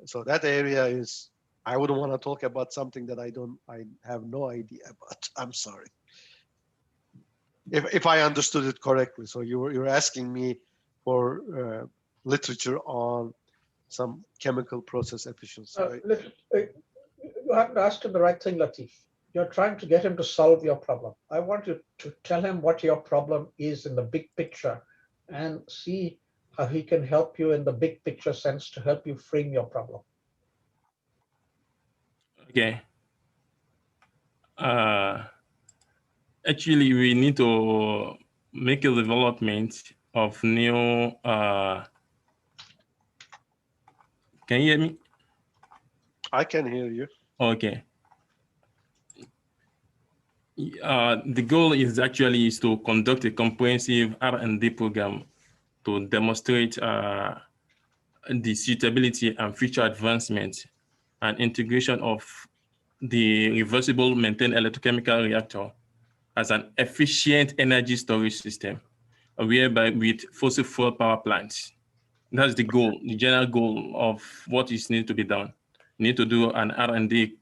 So that area is, I wouldn't want to talk about something that I have no idea about. I'm sorry. If I understood it correctly. So you're asking me for literature on some chemical process efficiency. Right? You haven't asked him the right thing, Latif. You're trying to get him to solve your problem. I want you to tell him what your problem is in the big picture and see how he can help you in the big picture sense to help you frame your problem. Okay. Actually, we need to make a development of new. Can you hear me? I can hear you. Okay. The goal is actually to conduct a comprehensive R&D program to demonstrate the suitability and future advancement and integration of the reversible maintained electrochemical reactor as an efficient energy storage system, whereby with fossil fuel power plants. That's the goal, the general goal of what is needed to be done. You need to do an R&D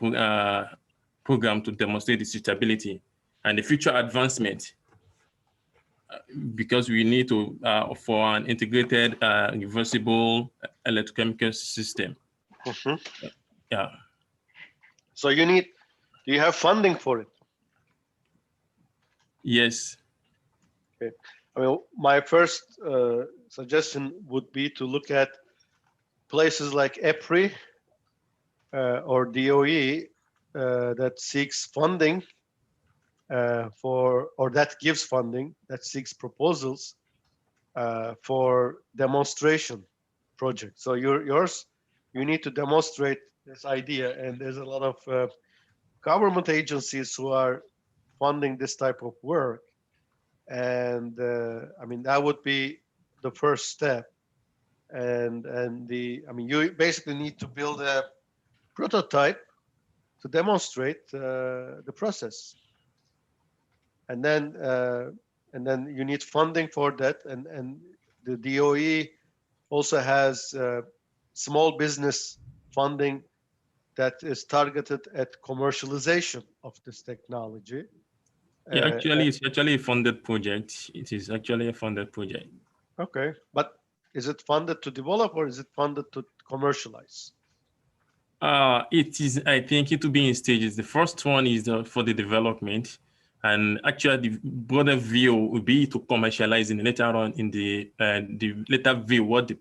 program to demonstrate the suitability and the future advancement, because we need to for an integrated reversible electrochemical system. Mm-hmm. Yeah. So do you have funding for it? Yes. Okay. I mean, my first suggestion would be to look at places like EPRI or DOE that seeks funding or that gives funding, that seeks proposals for demonstration projects. So you need to demonstrate this idea, and there's a lot of government agencies who are funding this type of work. And I mean, that would be the first step. And you basically need to build a prototype to demonstrate the process. And then you need funding for that. And the DOE also has small business funding that is targeted at commercialization of this technology. Yeah, actually, it's actually a funded project. It is actually a funded project. Okay, but is it funded to develop or is it funded to commercialize? It is, I think it will be in stages. The first one is for the development, and actually the broader view will be to commercialize in later on in the later view. What the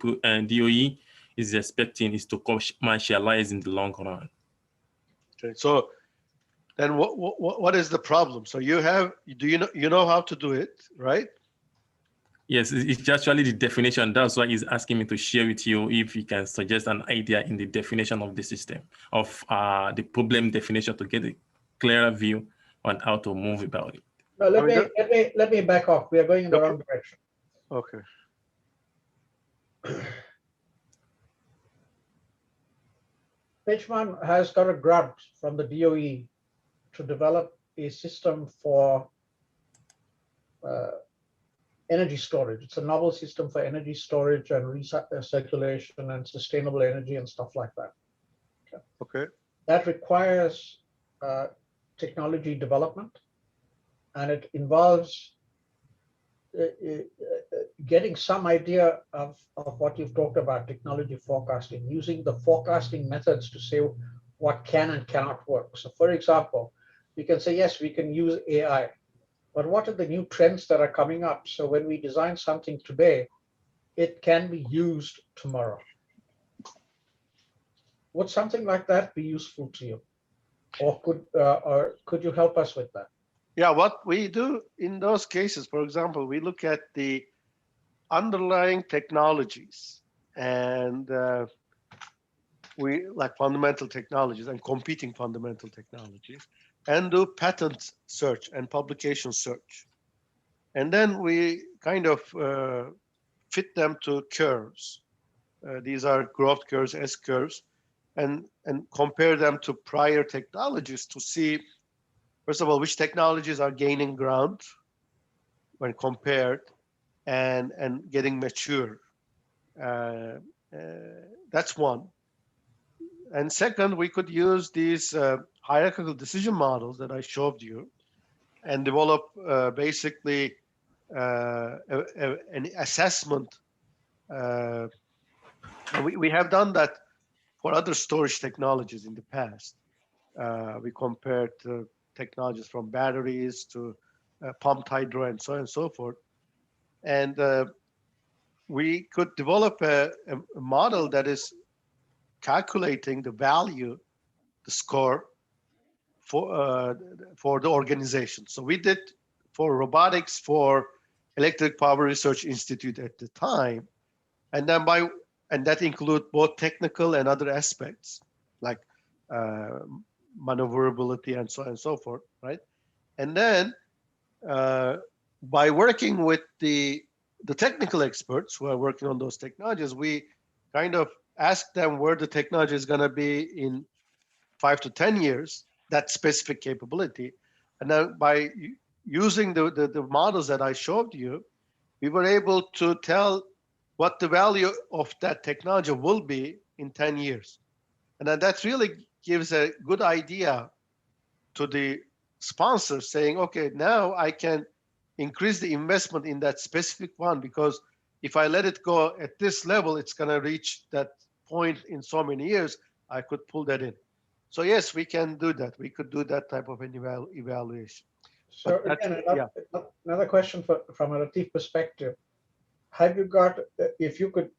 DOE is expecting is to commercialize in the long run. Okay, so then what is the problem? So you know how to do it, right? Yes, it's actually the definition. That's why he's asking me to share with you if he can suggest an idea in the definition of the system, of the problem definition, to get a clearer view on how to move about it. Let me back off. We are going in the wrong direction. Okay. Pejman has got a grant from the DOE to develop a system for energy storage. It's a novel system for energy storage and recirculation and sustainable energy and stuff like that. Okay. That requires technology development, and it involves getting some idea of what you've talked about, technology forecasting, using the forecasting methods to say what can and cannot work. So for example, you can say, yes, we can use AI, but what are the new trends that are coming up? So when we design something today, it can be used tomorrow. Would something like that be useful to you? Or could you help us with that? Yeah, what we do in those cases, for example, we look at the underlying technologies and we like fundamental technologies and competing fundamental technologies and do patent search and publication search. And then we kind of fit them to curves. These are growth curves, S curves, and compare them to prior technologies to see, first of all, which technologies are gaining ground when compared and getting mature. That's one. And second, we could use these hierarchical decision models that I showed you and develop basically an assessment. We have done that for other storage technologies in the past. We compared technologies from batteries to pumped hydro and so on and so forth. And we could develop a model that is calculating the value, the score for the organization. So we did for robotics for Electric Power Research Institute at the time, and then that include both technical and other aspects like maneuverability and so on and so forth, right? And then by working with the technical experts who are working on those technologies, we kind of ask them where the technology is going to be in 5 to 10 years, that specific capability. And then by using the models that I showed you, we were able to tell what the value of that technology will be in 10 years. And then that really gives a good idea to the sponsor saying, okay, now I can increase the investment in that specific one, because if I let it go at this level, it's going to reach that point in so many years, I could pull that in. So yes, we can do that. We could do that type of an evaluation. So again, another question from a Latif perspective. Have you got, if you could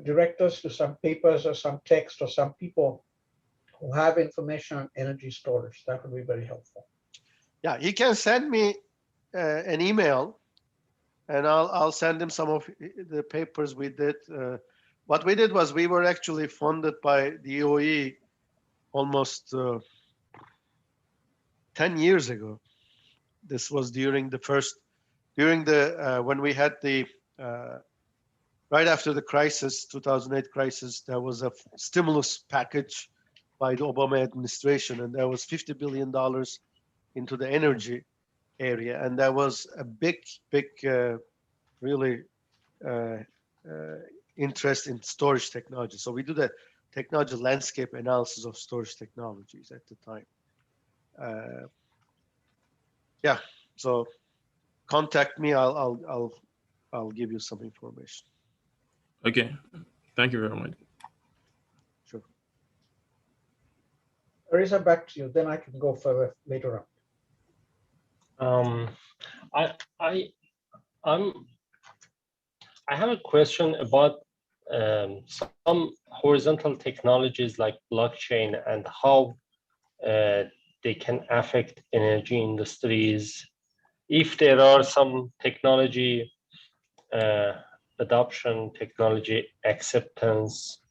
direct us to some papers or some text or some people who have information on energy storage, that would be very helpful. Yeah, he can send me an email and I'll send him some of the papers we did. What we did was we were actually funded by the DOE almost 10 years ago. This was during when we had the, right after the crisis, 2008 crisis, there was a stimulus package by the Obama administration, and there was $50 billion into the energy area. And there was a big, really interest in storage technology. So we do the technology landscape analysis of storage technologies at the time. Yeah, so contact me. I'll give you some information. Okay, thank you very much. Sure. Arisa, back to you. Then I can go further later on. I have a question about some horizontal technologies like blockchain and how they can affect energy industries. If there are some technology adoption, technology acceptance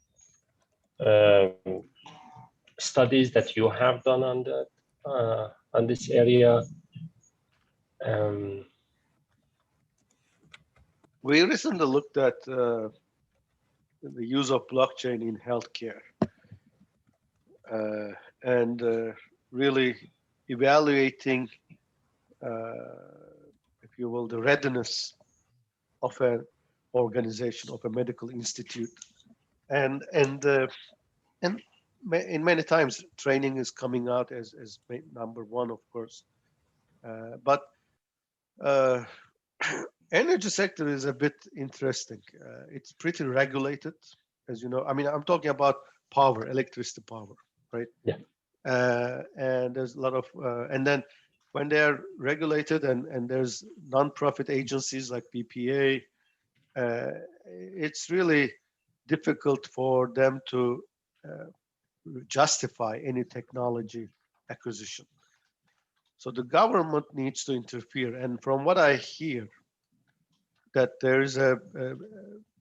studies that you have done on that on this area, We recently looked at the use of blockchain in healthcare and really evaluating, if you will, the readiness of an organization, of a medical institute, and in many times training is coming out as number one, of course, but energy sector is a bit interesting. It's pretty regulated, as you know. I mean, I'm talking about power, electricity power, right? Yeah. And there's a lot of, and then when they're regulated and there's non-profit agencies like BPA, it's really difficult for them to justify any technology acquisition. So the government needs to interfere. And from what I hear, that there is a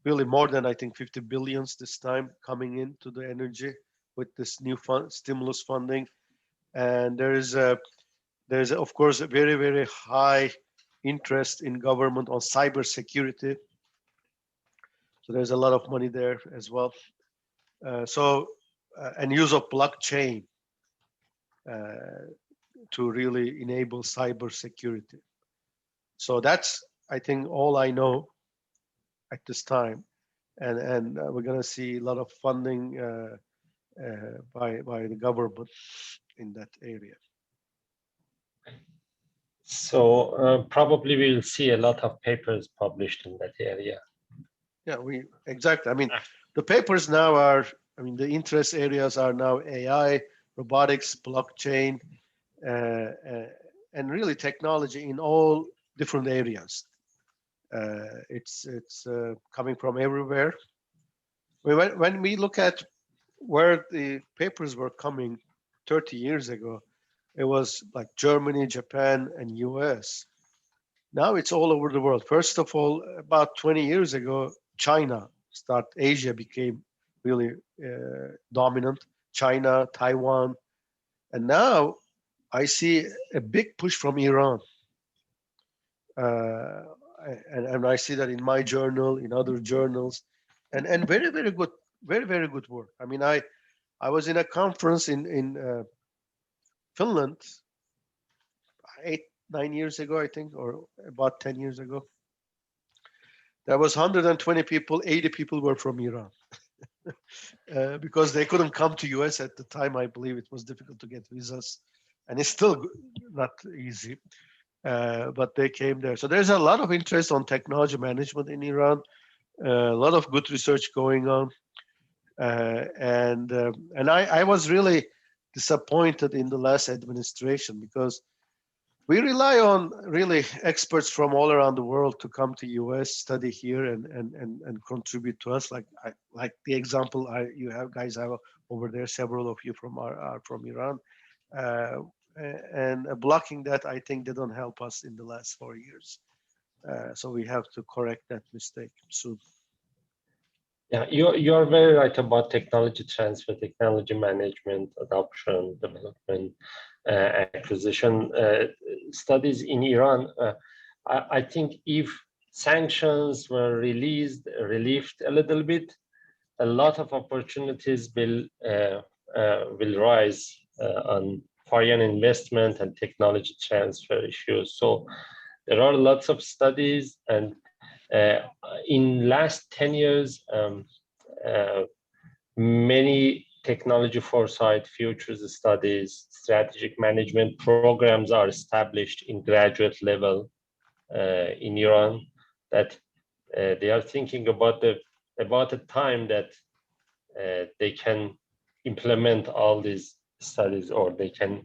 really more than, I think, 50 billions this time coming into the energy with this new stimulus funding. And there's of course a very, very high interest in government on cyber security. So there's a lot of money there as well. And use of blockchain to really enable cyber security. So that's, I think, all I know at this time. And we're going to see a lot of funding by the government in that area. So probably we'll see a lot of papers published in that area. Yeah, exactly. I mean, the papers now are, I mean, the interest areas are now AI, robotics, blockchain, and really technology in all different areas. It's coming from everywhere. When we look at where the papers were coming 30 years ago, it was like Germany, Japan, and US. Now it's all over the world. First of all, about 20 years ago, Asia became really dominant. China, Taiwan, and now I see a big push from Iran. And I see that in my journal, in other journals, and very, very good, very, very good work. I mean, I was in a conference in Finland 8-9 years ago, I think, or about 10 years ago. There was 120 people, 80 people were from Iran. Because they couldn't come to US at the time. I believe it was difficult to get visas, and it's still not easy. But they came there. So there's a lot of interest on technology management in Iran, a lot of good research going on. And I was really disappointed in the last administration because we rely on really experts from all around the world to come to US, study here, and contribute to us. Like the example you guys have over there, several of you are from Iran. And blocking that, I think they don't help us in the last 4 years. So we have to correct that mistake soon. Yeah, you're very right about technology transfer, technology management, adoption, development, acquisition. Studies in Iran, I think if sanctions were relieved a little bit, a lot of opportunities will rise on foreign investment and technology transfer issues. So there are lots of studies, and in last 10 years, many technology foresight, futures studies, strategic management programs are established in graduate level in Iran, that they are thinking about the time that they can implement all these studies, or they can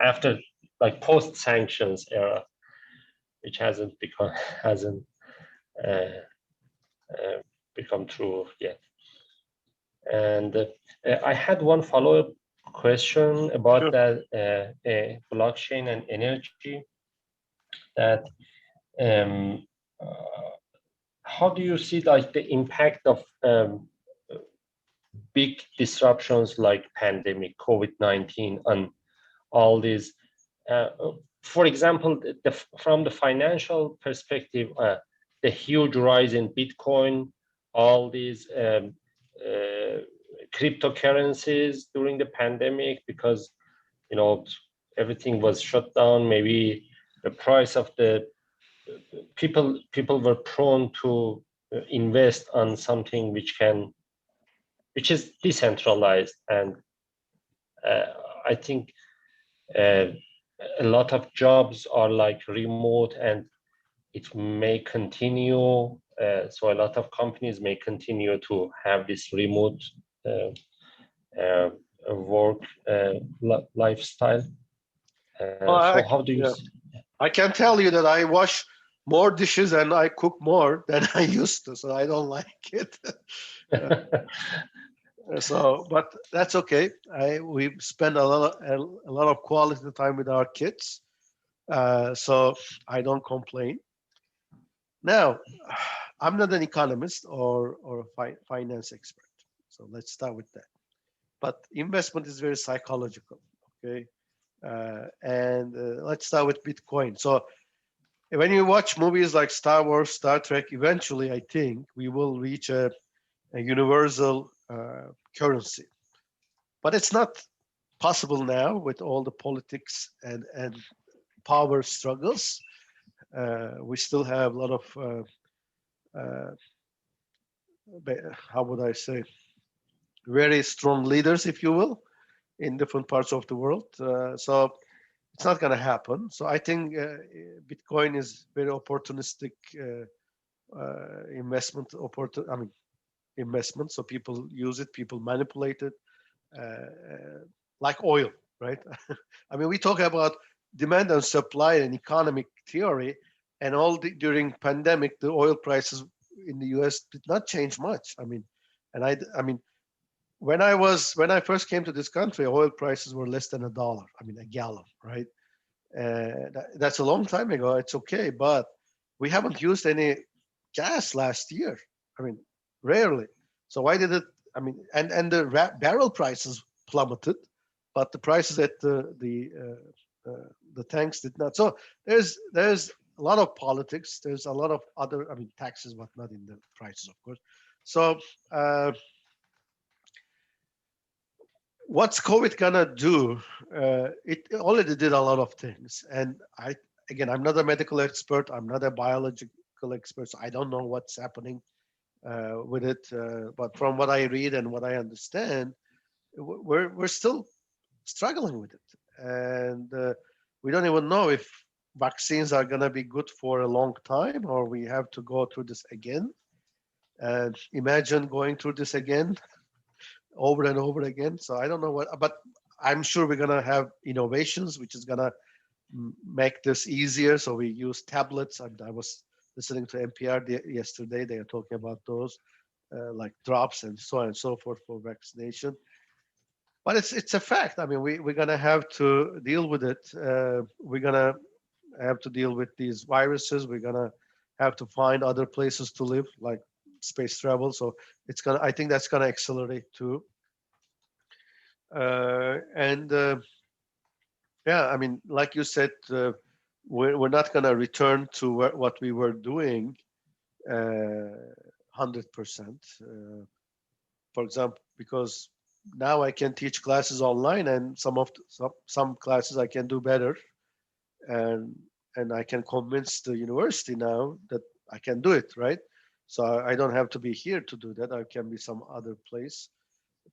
after like post sanctions era, which hasn't become true yet. And I had one follow-up question about Sure. that blockchain and energy. That how do you see like the impact of big disruptions like pandemic, COVID-19, on all these? for example, from the financial perspective, the huge rise in Bitcoin, all these cryptocurrencies during the pandemic, because everything was shut down. Maybe the price of the people were prone to invest on something which is decentralized, and I think a lot of jobs are like remote, and it may continue. So a lot of companies may continue to have this remote work lifestyle. So how do you see? I can tell you that I wash more dishes and I cook more than I used to, so I don't like it. But that's okay. We spend a lot of quality time with our kids, so I don't complain. Now, I'm not an economist or a finance expert, so let's start with that. But investment is very psychological, okay? And let's start with Bitcoin. So when you watch movies like Star Wars, Star Trek, eventually I think we will reach a universal currency. But it's not possible now with all the politics and power struggles. We still have a lot of, how would I say, very strong leaders, if you will, in different parts of the world. So it's not going to happen. So I think Bitcoin is very opportunistic investment. Investment. So people use it, people manipulate it, like oil, right? I mean, we talk about demand and supply and economic theory, and during pandemic, the oil prices in the U.S. did not change much. I mean, when I first came to this country, oil prices were less than $1. I mean, a gallon, right? That's a long time ago. It's okay, but we haven't used any gas last year. I mean, rarely. So why did it? I mean, and the barrel prices plummeted, but the prices at the tanks did not. So there's a lot of politics. There's a lot of other, taxes, but not in the prices, of course. So what's COVID gonna do? It already did a lot of things. And I'm not a medical expert. I'm not a biological expert. So I don't know what's happening with it. But from what I read and what I understand, we're still struggling with it. And we don't even know if vaccines are gonna be good for a long time, or we have to go through this again. And imagine going through this again over and over again. So I don't know but I'm sure we're gonna have innovations which is gonna make this easier. So we use tablets. I was listening to NPR yesterday. They are talking about those like drops and so on and so forth for vaccination. But it's a fact. I mean, we're gonna have to deal with it. We're gonna have to deal with these viruses. We're gonna have to find other places to live, like space travel. So I think that's gonna accelerate too. Yeah, I mean, like you said, we're not gonna return to what we were doing 100%. For example, because now I can teach classes online, and some classes I can do better, and I can convince the university now that I can do it, right? So I don't have to be here to do that. I can be some other place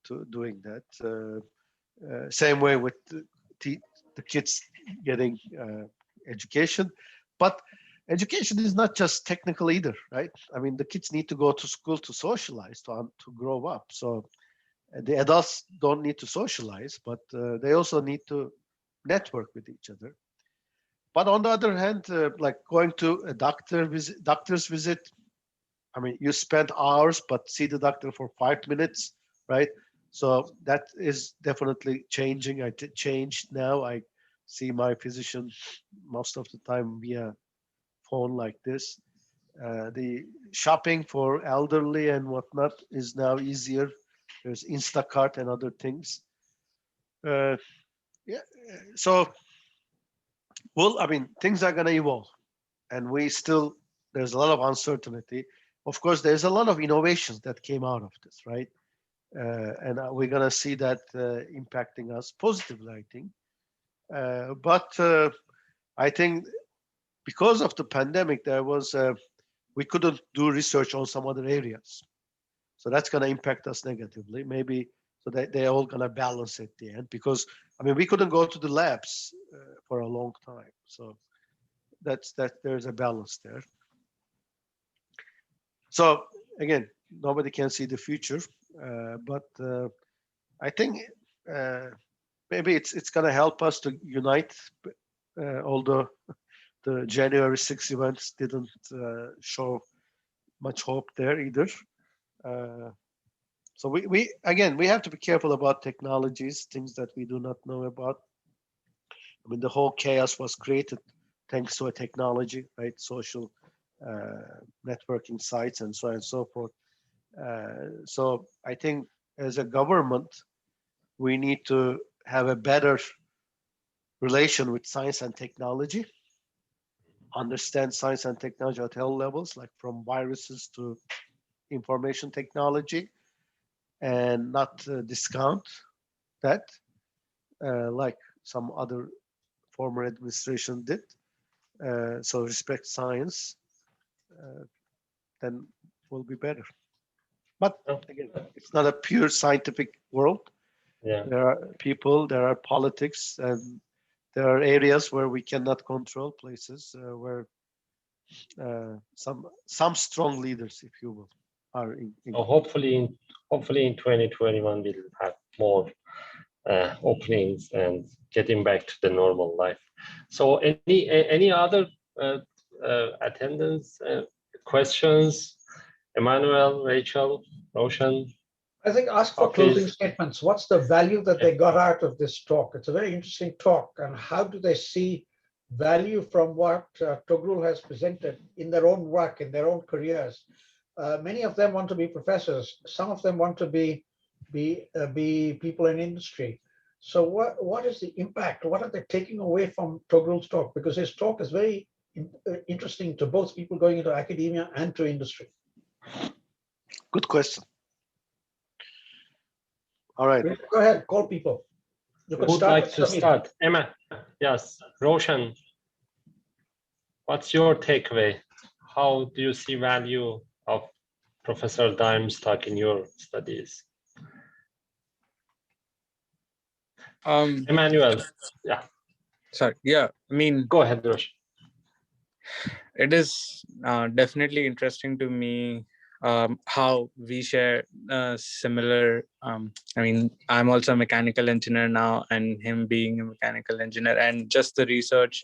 to doing that. Same way with the kids getting education, but education is not just technical either, right? I mean, the kids need to go to school to socialize, to grow up. So the adults don't need to socialize, but they also need to network with each other. But on the other hand, like going to a doctor's visit, I mean, you spend hours, but see the doctor for 5 minutes, right? So that is definitely changing. Changed now. I see my physician most of the time via phone like this. The shopping for elderly and whatnot is now easier. There's Instacart and other things. Yeah. So Well, I mean, things are going to evolve, and there's a lot of uncertainty. Of course, there's a lot of innovations that came out of this, right? And we're going to see that impacting us positively, I think. But I think because of the pandemic, we couldn't do research on some other areas. So that's going to impact us negatively, maybe, so that they're all going to balance at the end, because, I mean, we couldn't go to the labs for a long time. So there's a balance there. So again, nobody can see the future, but I think maybe it's going to help us to unite, although the January 6 events didn't show much hope there either. So we have to be careful about technologies, things that we do not know about. I mean, the whole chaos was created thanks to a technology, right? Social networking sites and so on and so forth. So I think as a government, we need to have a better relation with science and technology, understand science and technology at all levels, like from viruses to information technology, and not discount that like some other former administration did. So respect science, then will be better. But again, it's not a pure scientific world. Yeah. There are people, there are politics, and there are areas where we cannot control, places where some strong leaders, if you will, are in. Hopefully in 2021 we'll have more openings and getting back to the normal life. So any other attendance questions? Emmanuel, Rachel, Roshan? I think ask for closing statements. What's the value that they got out of this talk? It's a very interesting talk. And how do they see value from what Tugrul has presented in their own work, in their own careers? Many of them want to be professors. Some of them want to be people in industry. So what is the impact? What are they taking away from Tugrul's talk? Because his talk is very interesting to both people going into academia and to industry. Good question. All right. Go ahead, call people. Who would like to start? Emma, yes. Roshan, what's your takeaway? How do you see value of Professor Daim's talk in your studies? Emmanuel, yeah. Sorry, yeah, I mean, go ahead, Roshan. It is definitely interesting to me how we share similar, I mean, I'm also a mechanical engineer now, and him being a mechanical engineer, and just the research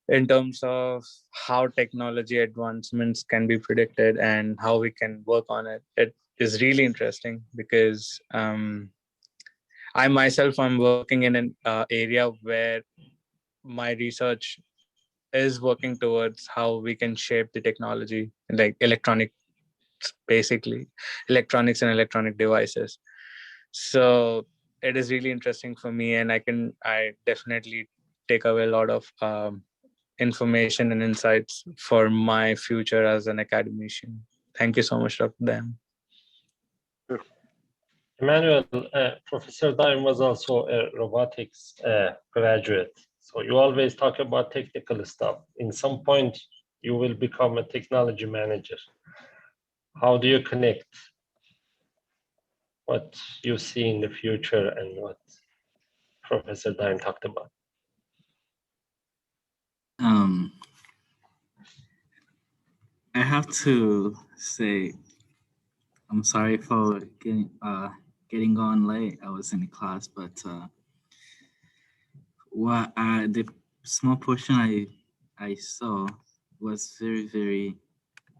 in terms of how technology advancements can be predicted and how we can work on it. It is really interesting because I myself, I'm working in an area where my research is working towards how we can shape the technology, like electronics, basically electronics and electronic devices. So it is really interesting for me, and I definitely take away a lot of information and insights for my future as an academician. Thank you so much, Dr. Daim. Emmanuel, Professor Daim was also a robotics graduate. So you always talk about technical stuff. In some point, you will become a technology manager. How do you connect what you see in the future and what Professor Daim talked about? I have to say, I'm sorry for getting on late. I was in class, but the small portion I saw was very, very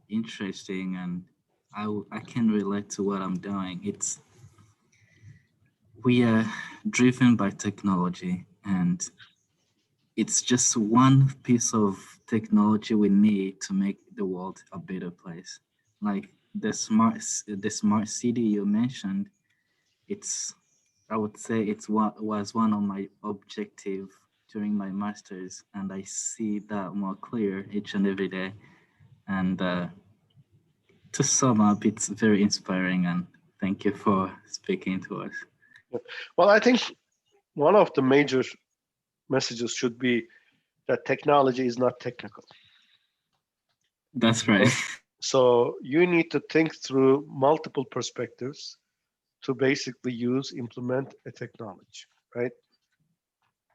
interesting, and I can relate to what I'm doing. We are driven by technology, and it's just one piece of technology we need to make the world a better place. Like the smart city you mentioned, I would say was one of my objective during my master's, and I see that more clear each and every day. And to sum up, it's very inspiring, and thank you for speaking to us. Well, I think one of the major messages should be that technology is not technical. That's right. So you need to think through multiple perspectives to basically implement a technology, right?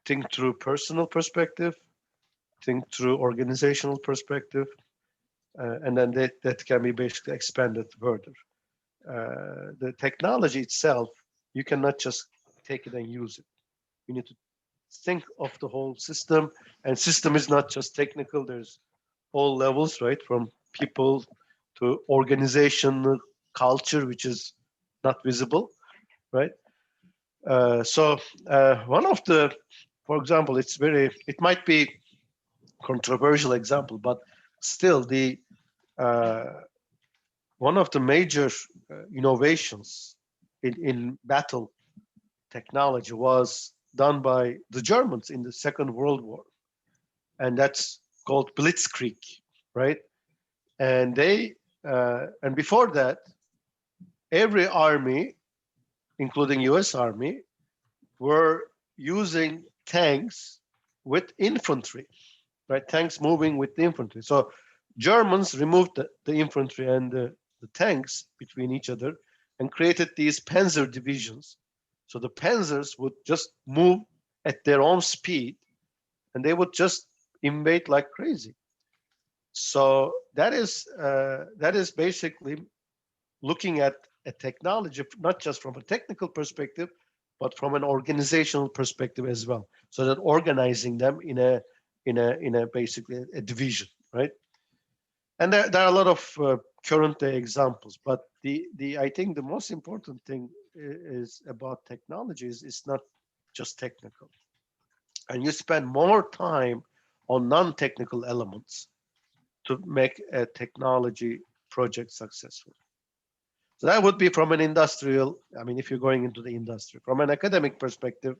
Think through personal perspective, think through organizational perspective, and then that can be basically expanded further. The technology itself, you cannot just take it and use it. You need to think of the whole system, and system is not just technical. There's all levels, right? From people to organizational culture, which is not visible, right? So one of the, for example, it might be controversial example, but still one of the major innovations in battle technology was done by the Germans in the Second World War. And that's called Blitzkrieg, right? And and before that, every army, including US Army, were using tanks with infantry, right? Tanks moving with the infantry. So Germans removed the infantry and the tanks between each other and created these panzer divisions. So the panzers would just move at their own speed and they would just invade like crazy. So that is basically looking at a technology, not just from a technical perspective, but from an organizational perspective as well. So that organizing them in a basically a division, right? And there are a lot of current day examples, but I think the most important thing is about technology is it's not just technical. And you spend more time on non-technical elements to make a technology project successful. So that would be from an industrial, I mean, if you're going into the industry. From an academic perspective,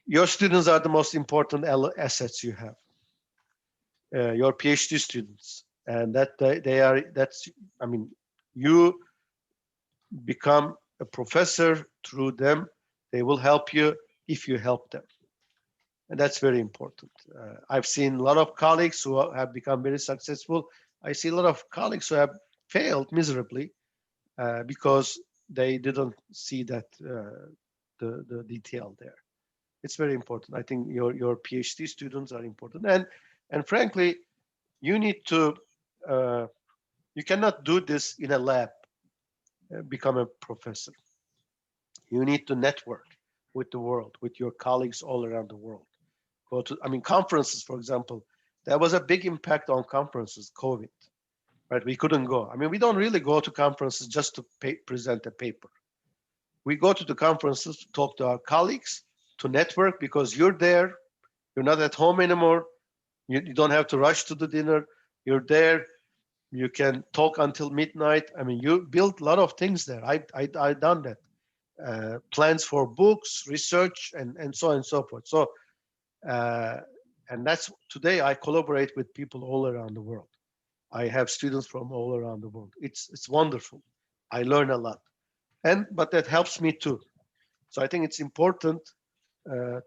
your students are the most important assets you have. Your PhD students, and you become a professor through them. They will help you if you help them. And that's very important. I've seen a lot of colleagues who have become very successful. I see a lot of colleagues who have failed miserably because they didn't see that the detail there. It's very important. I think your PhD students are important. And frankly, you need to, you cannot do this in a lab, become a professor. You need to network with the world, with your colleagues all around the world. Go to, conferences, for example. There was a big impact on conferences, COVID, right? We couldn't go. We don't really go to conferences just to present a paper. We go to the conferences to talk to our colleagues, to network, because you're there. You're not at home anymore. You don't have to rush to the dinner. You're there. You can talk until midnight. You build a lot of things there. I done that. Plans for books, research, and so on and so forth. So, and that's today I collaborate with people all around the world. I have students from all around the world. It's wonderful. I learn a lot, but that helps me too. So I think it's important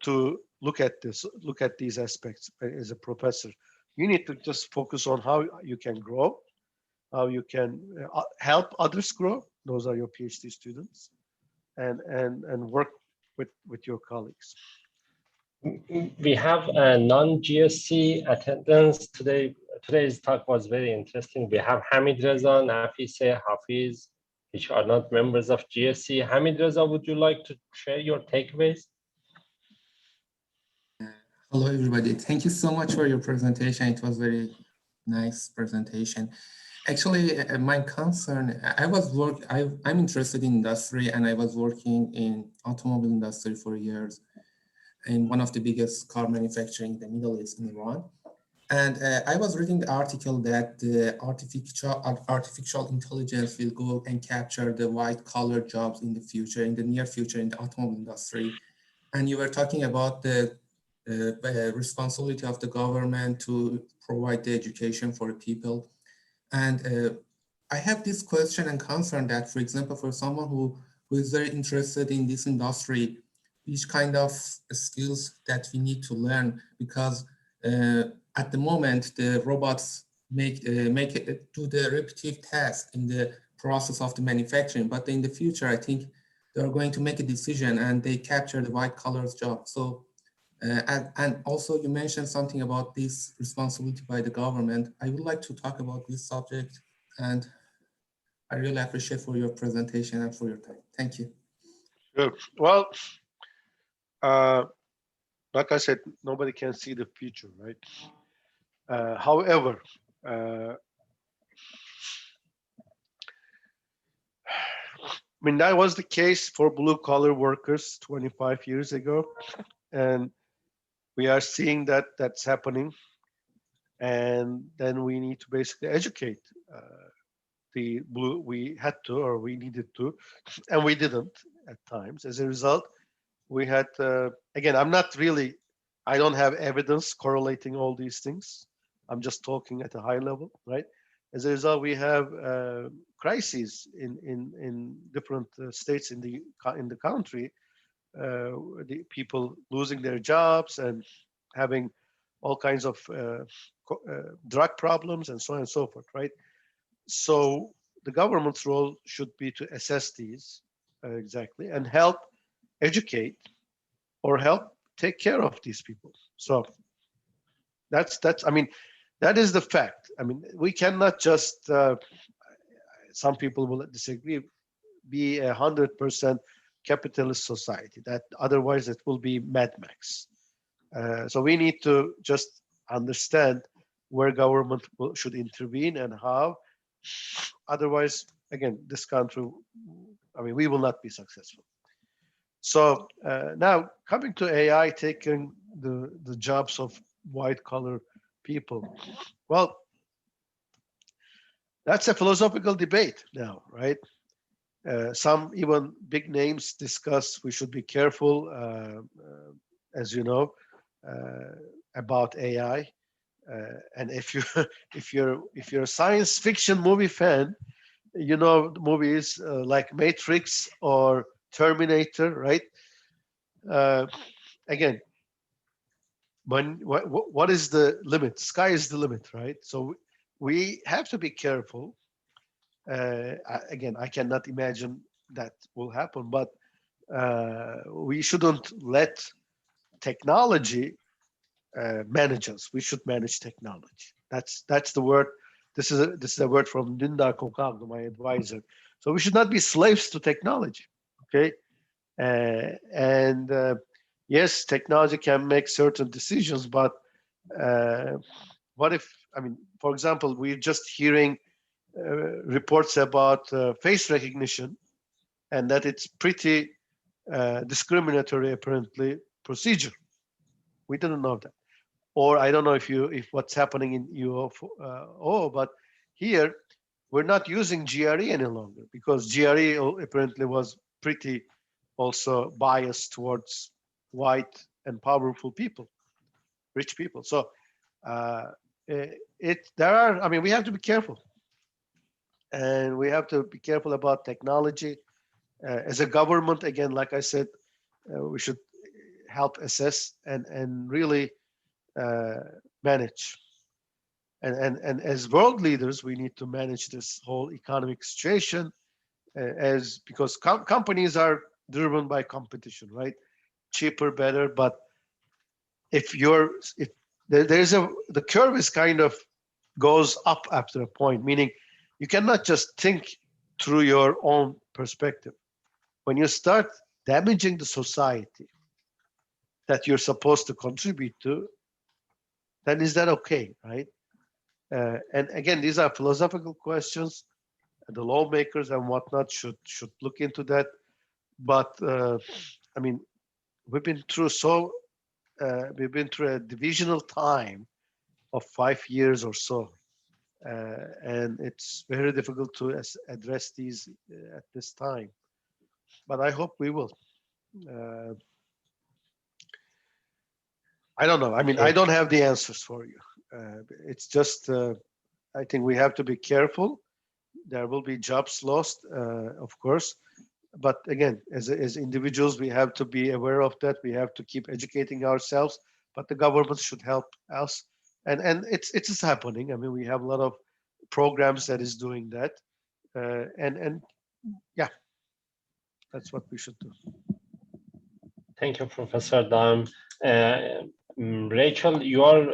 to look at these aspects as a professor. You need to just focus on how you can grow, how you can help others grow. Those are your PhD students, and work with your colleagues. We have a non-GSC attendance today. Today's talk was very interesting. We have Hamid Reza, Nafise, Hafiz, which are not members of GSC. Hamid Reza, would you like to share your takeaways? Hello, everybody. Thank you so much for your presentation. It was very nice presentation. Actually, my concern, I'm interested in industry, and I was working in automobile industry for years in one of the biggest car manufacturing in the Middle East, in Iran. And I was reading the article that the artificial intelligence will go and capture the white-collar jobs in the future, in the near future, in the automobile industry. And you were talking about the responsibility of the government to provide the education for the people. And I have this question and concern that, for example, for someone who is very interested in this industry, which kind of skills that we need to learn, because at the moment the robots do the repetitive task in the process of the manufacturing, but in the future I think they're going to make a decision and they capture the white collars job. So and also you mentioned something about this responsibility by the government. I would like to talk about this subject, and I really appreciate for your presentation and for your time. Thank you. Sure. Well, like I said, nobody can see the future, right? However, I mean, that was the case for blue collar workers 25 years ago. And we are seeing that that's happening. And then we need to basically educate the blue, we had to, or we needed to, and we didn't at times. As a result, we had, again, I don't have evidence correlating all these things. I'm just talking at a high level, right? As a result, we have crises in different states in the country, the people losing their jobs and having all kinds of drug problems and so on and so forth, right? So the government's role should be to assess these exactly and help educate or help take care of these people. So that's I mean, that is the fact. I mean, we cannot just some people will disagree, be 100% capitalist society. That otherwise it will be Mad Max. So we need to just understand where government should intervene and how. Otherwise, again, this country, I mean, we will not be successful. So now coming to AI taking the jobs of white collar people. Well, that's a philosophical debate now, right? Some even big names discuss we should be careful, as you know, about AI. And if you're a science fiction movie fan, you know movies like Matrix or Terminator, right? Again, what is the limit? Sky is the limit, right? So we have to be careful. Again, I cannot imagine that will happen, but we shouldn't let technology manage us. We should manage technology. That's the word. This is a word from Linda Kokaglu, my advisor. So we should not be slaves to technology. Okay, and yes, technology can make certain decisions, but what if? I mean, for example, we're just hearing reports about face recognition, and that it's pretty discriminatory, apparently, procedure. We didn't know that. Or I don't know if what's happening in UFO, but here we're not using GRE any longer because GRE apparently was pretty also biased towards white and powerful people, rich people. So we have to be careful, and we have to be careful about technology. As a government, again, like I said, we should help assess and really manage. And as world leaders, we need to manage this whole economic situation because companies are driven by competition, right? Cheaper, better. But if the curve is kind of goes up after a point, meaning you cannot just think through your own perspective. When you start damaging the society that you're supposed to contribute to, then is that okay, right? And again, these are philosophical questions. The lawmakers and whatnot should look into that. But I mean, we've been through a divisional time of 5 years or so, and it's very difficult to address these at this time. But I hope we will. I don't know. I mean, I don't have the answers for you. It's just, I think we have to be careful. There will be jobs lost, of course. But again, as individuals, we have to be aware of that. We have to keep educating ourselves, but the government should help us. And it's happening. I mean, we have a lot of programs that is doing that. And yeah, that's what we should do. Thank you, Professor Daim. Rachel, you are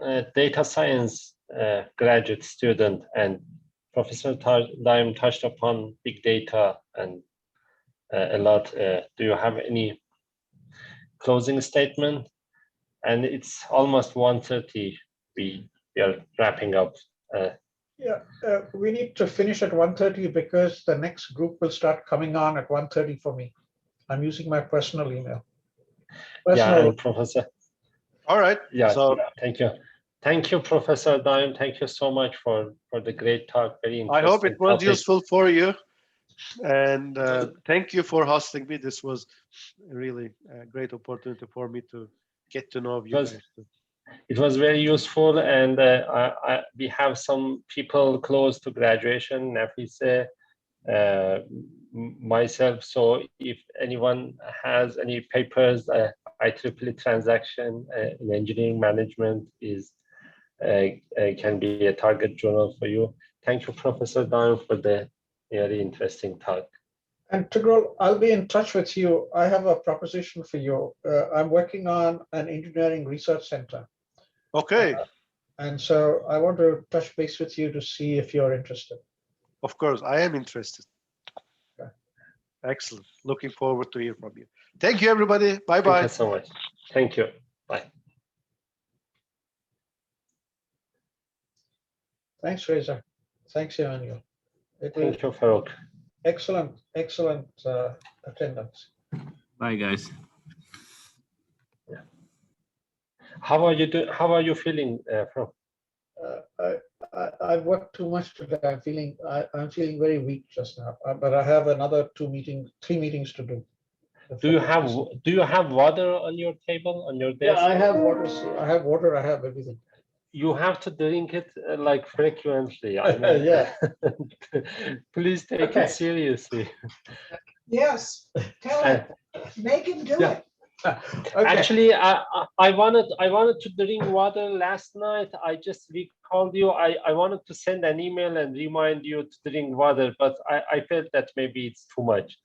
a data science graduate student, and Professor Daim touched upon big data and a lot. Do you have any closing statement? And it's almost 1:30. We are wrapping up. We need to finish at 1:30 because the next group will start coming on at 1:30 for me. I'm using my personal email. Yeah, and Professor. All right. Yeah, So thank you. Thank you, Professor Daim. Thank you so much for the great talk. Very interesting. I hope it was topic. useful for you. And thank you for hosting me. This was really a great opportunity for me to get to know you guys. It was very useful, and we have some people close to graduation, Nafise, myself. So if anyone has any papers, IEEE transaction in engineering management is can be a target journal for you. Thank you, Professor Daim, for the very interesting talk. And Tugrul, I'll be in touch with you. I have a proposition for you. I'm working on an engineering research center. Okay. And so I want to touch base with you to see if you're interested. Of course, I am interested. Okay. Excellent. Looking forward to hear from you. Thank you, everybody. Bye-bye. Thank you so much. Thank you. Bye. Thanks, Reza. Thanks, Emmanuel. Thank you, Farouk. Excellent attendance. Bye, guys. Yeah. How are you doing? How are you feeling, Farouk? I've worked too much today. I'm feeling very weak just now. But I have another 3 meetings to do. Do you have water on your table, on your desk? Yeah, I have water. I have water. I have everything. You have to drink it like frequently. I mean, yeah. Please take it seriously. Yes, tell him, make him do it. Okay. Actually, I wanted to drink water last night. I just recalled you. I wanted to send an email and remind you to drink water, but I felt that maybe it's too much.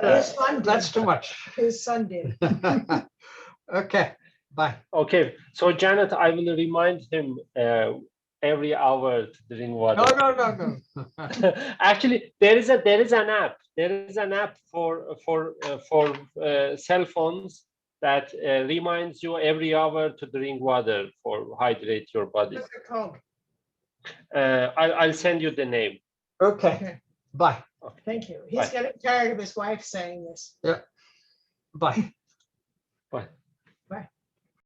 His son did. That's too much. His son did. Okay, bye. Okay, so Janet, I will remind him every hour to drink water. No. Actually, there is an app. There is an app for cell phones that reminds you every hour to drink water for hydrate your body. What's it called? I'll send you the name. Okay. Bye. Okay. Thank you. He's getting tired of his wife saying this. Yeah. Bye. Bye.